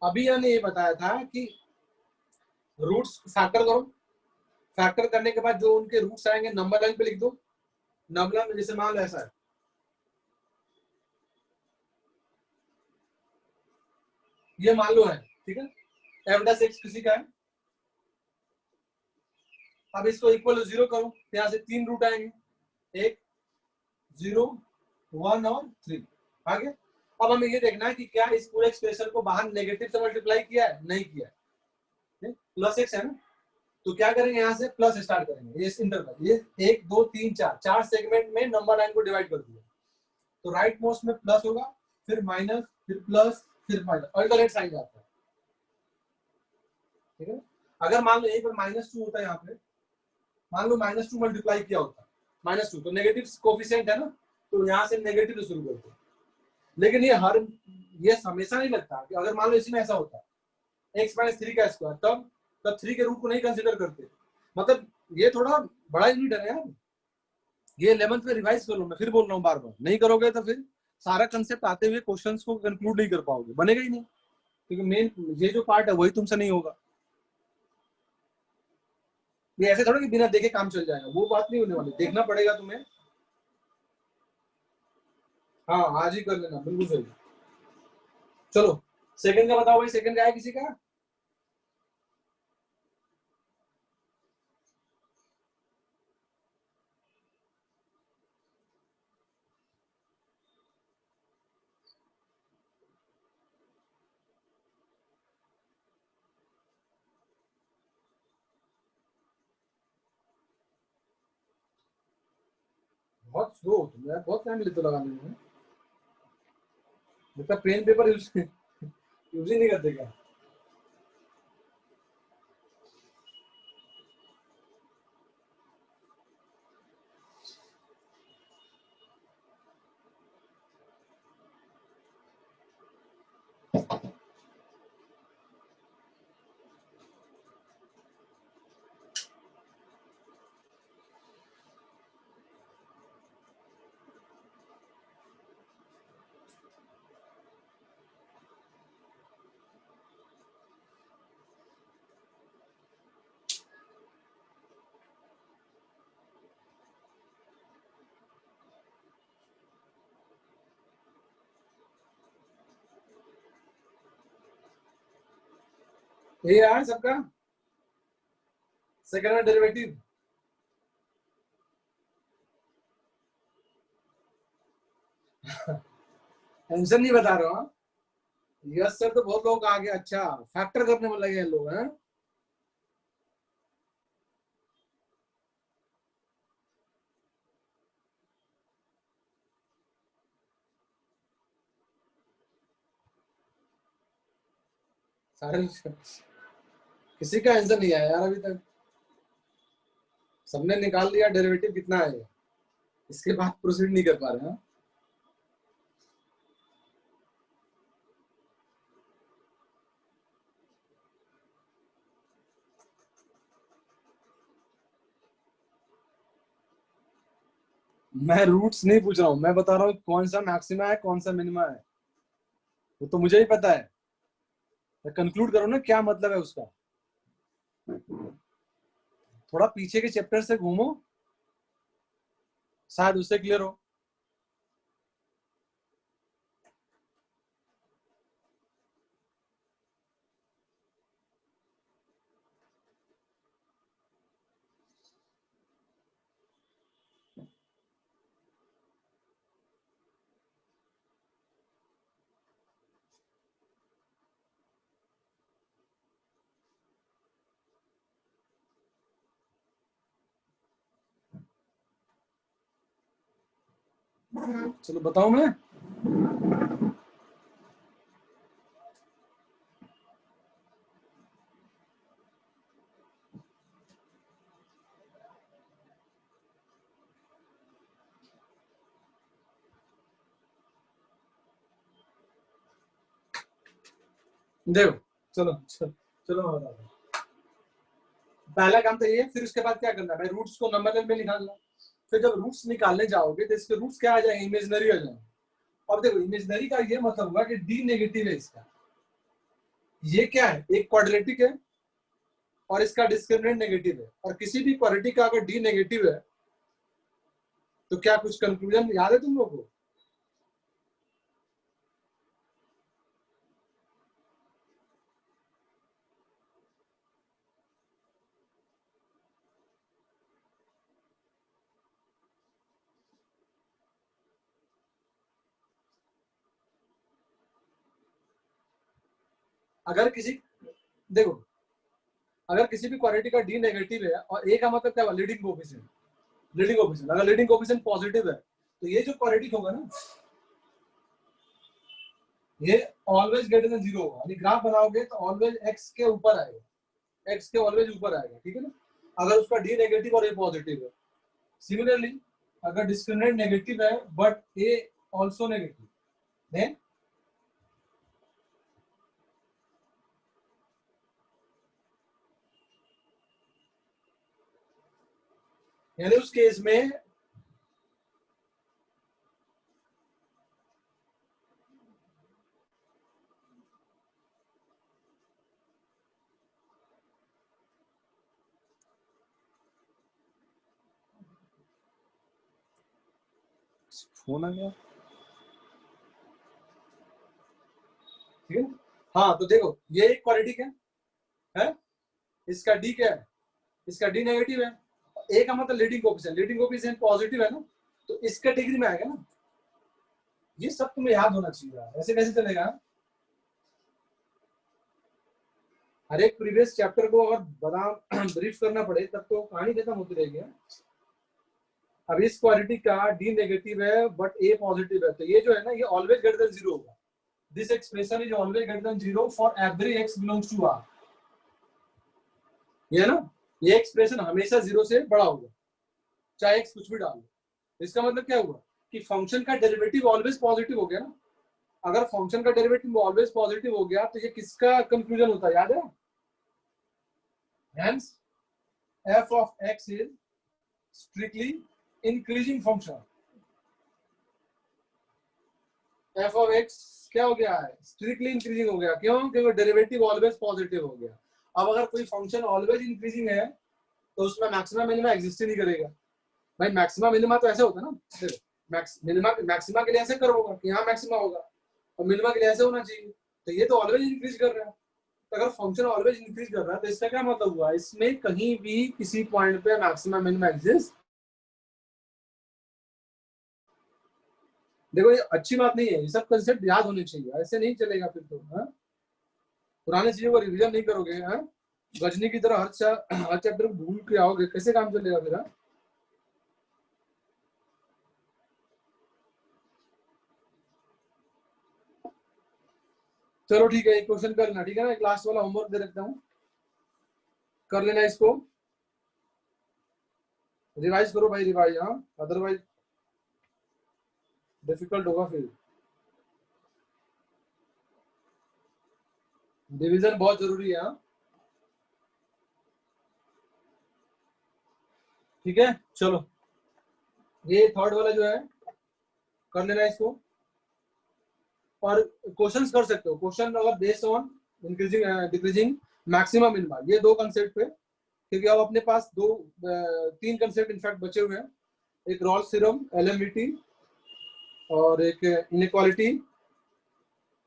अभी मैंने ये बताया था कि रूट्स फैक्टर करो, फैक्टर करने के बाद जो उनके रूट्स आएंगे नंबर लाइन पे लिख दो, नंबर लाइन में जैसे मान लो ऐसा है, ये मान लो है, ठीक है, f(x) किसी का है, अब इसको इक्वल टू 0 करो, यहाँ से 3 रूट आएंगे, 1 0 1 और 3 आगे। अब हमें ये देखना है कि क्या इस पूरे एक्सप्रेशन को बाहर नेगेटिव से मल्टीप्लाई किया है, नहीं किया है, प्लस x है ना, तो क्या करेंगे, यहाँ से प्लस स्टार्ट करेंगे, ये इंटरवल, ये 1 2 3 4 चार सेगमेंट में नंबर लाइन को डिवाइड कर दिया, तो राइट मोस्ट में प्लस होगा, फिर माइनस, फिर प्लस, फिर माइनस, अल्टरनेट साइन जाता है, ठीक है। अगर मान लो एक बार -2 होता है, यहाँ पे मान लो -2 मल्टीप्लाई किया होता, -2, तो नेगेटिव कोफिशिएंट है ना, तो यहाँ से नेगेटिव से शुरू करते हैं। लेकिन ये हमेशा नहीं लगता कि अगर मान लो इसमें ऐसा होता है x - 3 का स्क्वायर, तब 3 के रूट को नहीं कंसिडर करते। मतलब ये थोड़ा बड़ा यूनिट है यार, ये 11th में रिवाइज कर लो, मैं फिर बोल रहा हूँ बार बार, नहीं करोगे तो फिर सारा कंसेप्ट आते हुए क्वेश्चंस को कंक्लूड नहीं कर पाओगे, बनेगा ही नहीं, क्योंकि मेन ये जो पार्ट है वही तुमसे नहीं होगा। ये ऐसे थोड़ा कि बिना देखे काम चल जाएगा, वो बात नहीं होने वाली, देखना पड़ेगा तुम्हें। हाँ आज ही कर लेना, बिल्कुल सही। चलो सेकंड का बताओ भाई, सेकंड का है किसी का? बहुत स्लो हो तुम यार, बहुत टाइम लेते हो लगाने में। मतलब पेन पेपर यूज ही नहीं करते क्या? ये है सबका सेकंड में डेरिवेटिव। आंसर नहीं बता रहा हूँ। यस सर तो बहुत लोग आगे, अच्छा फैक्टर करने में लगे हैं लोग हैं। सारे किसी का आंसर नहीं आया यार अभी तक, सबने निकाल लिया डेरिवेटिव कितना है, इसके बाद प्रोसीड नहीं कर पा रहे हैं। मैं रूट्स नहीं पूछ रहा हूँ, मैं बता रहा हूँ कौन सा मैक्सिमा है कौन सा मिनिमा है, वो तो मुझे ही पता है। कंक्लूड करो ना क्या मतलब है उसका, थोड़ा पीछे के चैप्टर से घूमो, शायद उससे क्लियर हो। चलो बताऊं मैं, देखो चलो चलो, चलो मैं बताता हूँ। पहला काम तो ये है, फिर उसके बाद क्या करना है भाई, रूट्स को नंबर में निकालना। फिर जब रूट्स निकालने जाओगे तो इसके रूट्स क्या आ जाएंगे, इमेजिनरी आ जाएंगे। और देखो इमेजिनरी का ये मतलब हुआ कि डी नेगेटिव है इसका, ये क्या है, एक क्वाड्रेटिक है और इसका डिस्क्रिमिनेंट नेगेटिव है, और किसी भी क्वाड्रेटिक का अगर डी नेगेटिव है तो क्या कुछ कंक्लूजन याद है तुम लोगों को? अगर किसी, देखो अगर किसी भी क्वाड्रेटिक का डी नेगेटिव है और ए का मतलब क्या हुआ, लीडिंग कोएफिशिएंट, लीडिंग कोएफिशिएंट, अगर लीडिंग कोएफिशिएंट पॉजिटिव है तो ये जो क्वाड्रेटिक होगा ना, ये ऑलवेज ग्रेटर देन 0 होगा, यानी ग्राफ बनाओगे तो ऑलवेज एक्स के ऊपर आएगा, एक्स के ऑलवेज ऊपर आएगा, ठीक है ना, अगर उसका डी नेगेटिव और ए पॉजिटिव है। सिमिलरली अगर डिस्क्रिमिनेंट नेगेटिव है but a also negative, then यानी उस केस में फोन आ गया, ठीक है। हाँ तो देखो ये एक क्वालिटी क्या है, इसका डी क्या है, इसका डी नेगेटिव है, ए का मतलब लीडिंग कोएफिशिएंट पॉजिटिव है ना, तो इस कैटेगरी में आएगा ना। ये सब तुम्हें याद होना चाहिए यार, ऐसे कैसे चलेगा। हर एक प्रीवियस चैप्टर को अगर बता ब्रीफ करना पड़े तब तो कहानी खत्म होती रहेगी। अब इस क्वालिटी का डी नेगेटिव है बट ए पॉजिटिव है, तो ये जो है ना ये ऑलवेज ग्रेटर देन 0 होगा। This expression is always greater than 0 for every x belongs to R. ये ना, ये एक्सप्रेशन हमेशा 0 से बड़ा होगा, चाहे एक्स कुछ भी डाल लो। इसका मतलब क्या हुआ कि फंक्शन का डेरिवेटिव ऑलवेज पॉजिटिव हो गया ना। अगर फंक्शन का डेरिवेटिव ऑलवेज पॉजिटिव हो गया तो ये किसका कंक्लूजन होता है, याद है। Hence, f of x is strictly increasing function. f of x क्या हो गया है, स्ट्रिक्टली इंक्रीजिंग हो गया। क्यों, क्योंकि डेरिवेटिव ऑलवेज पॉजिटिव हो गया। अब अगर कोई फंक्शन ऑलवेज इंक्रीजिंग है तो उसमें मैक्सिमा मिनिमा एग्जिस्ट ही नहीं करेगा। भाई मैक्सिमा मिनिमा तो ऐसे होता है ना, मैक्सिमा के लिए ऐसे कर होगा कि यहाँ मैक्सिमा होगा, और मिनिमा के लिए ऐसे होना चाहिए, तो ये तो ऑलवेज इंक्रीज कर रहा है। तो अगर फंक्शन ऑलवेज इंक्रीज कर रहा है तो इसका क्या मतलब हुआ, इसमें कहीं भी किसी पॉइंट पे मैक्सिमा मिनिमा एग्जिस्ट। देखो ये अच्छी बात नहीं है, ये सब कंसेप्ट याद होने चाहिए, ऐसे नहीं चलेगा फिर तो। हाँ, पुराने चीजों को रिवीजन नहीं करोगे, हाँ गजनी की तरह हर चैप्टर को भूल के आओगे, कैसे काम चलेगा फिर। हाँ चलो ठीक है, एक क्वेश्चन कर लेना, ठीक है ना, एक लास्ट वाला होमवर्क दे रखता हूँ, कर लेना इसको, रिवाइज करो भाई, रिवाइज। हाँ अदरवाइज डिफिकल्ट होगा फिर। डिवीजन बहुत जरूरी है। हाँ ठीक है चलो, ये थर्ड वाला जो है कर लेना इसको, और क्वेश्चंस कर सकते हो। क्वेश्चन अगर based on increasing decreasing maximum minima, ये दो कंसेप्ट पे, क्योंकि अब अपने पास तीन कंसेप्ट इनफैक्ट बचे हुए हैं, एक रॉल्स थ्योरम, एलएमवीटी, और एक इनइक्वालिटी,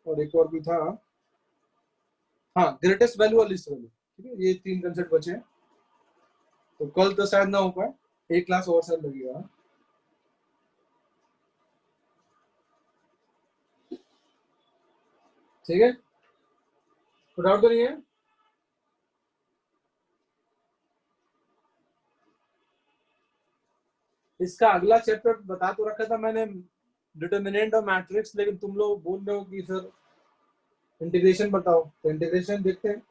और एक और भी था, हाँ ग्रेटेस्ट वैल्यू और लीस्ट वैल्यू। ठीक है, ये तीन कंसेप्ट बचे हैं, तो कल तो शायद ना हो पाए, एक क्लास और शायद लगेगा। ठीक है, तो डाउट तो नहीं है। इसका अगला चैप्टर बता तो रखा था मैंने, डिटर्मिनेंट और मैट्रिक्स, लेकिन तुम लोग बोल रहे हो कि सर इंटीग्रेशन बताओ, तो इंटीग्रेशन देखते हैं,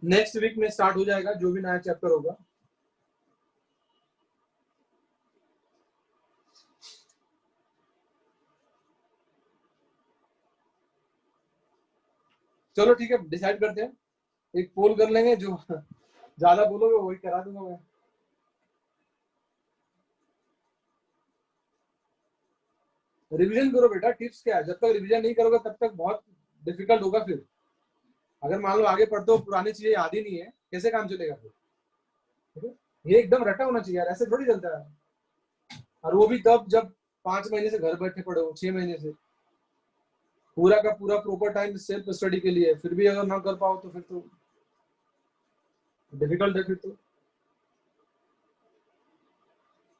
नेक्स्ट वीक में स्टार्ट हो जाएगा जो भी नया चैप्टर होगा। चलो ठीक है, डिसाइड करते हैं, एक पोल कर लेंगे, जो ज्यादा बोलोगे वही करा दूंगा मैं। रिवीजन करो बेटा, टिप्स क्या है, जब तक रिवीजन नहीं करोगे तब तक बहुत डिफिकल्ट होगा फिर। अगर मान लो आगे पढ़ते हो पुरानी चीजें याद ही नहीं है, कैसे काम चलेगा फिर। ठीक है, ये एकदम रटा होना चाहिए यार, ऐसे थोड़ी चलता है। और वो भी तब जब 5 महीने से घर बैठे पड़े हो, 6 महीने से, पूरा का पूरा प्रॉपर टाइम सेल्फ स्टडी के लिए, फिर भी अगर ना कर पाओ तो फिर तो डिफिकल्ट है फिर तो।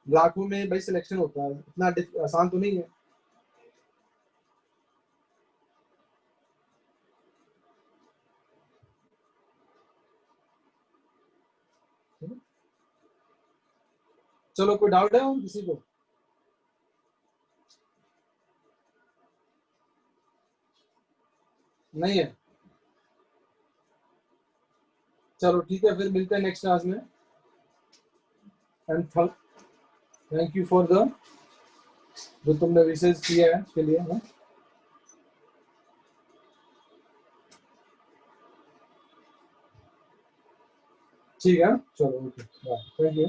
लाखों में भाई सिलेक्शन होता है, इतना आसान तो नहीं है। चलो कोई डाउट है किसी को। नहीं है, चलो ठीक है, फिर मिलते हैं नेक्स्ट क्लास में। And thank you for the जो तुमने विशेष किया है उसके लिए ना। ठीक है, चलो ओके बाय, थैंक यू।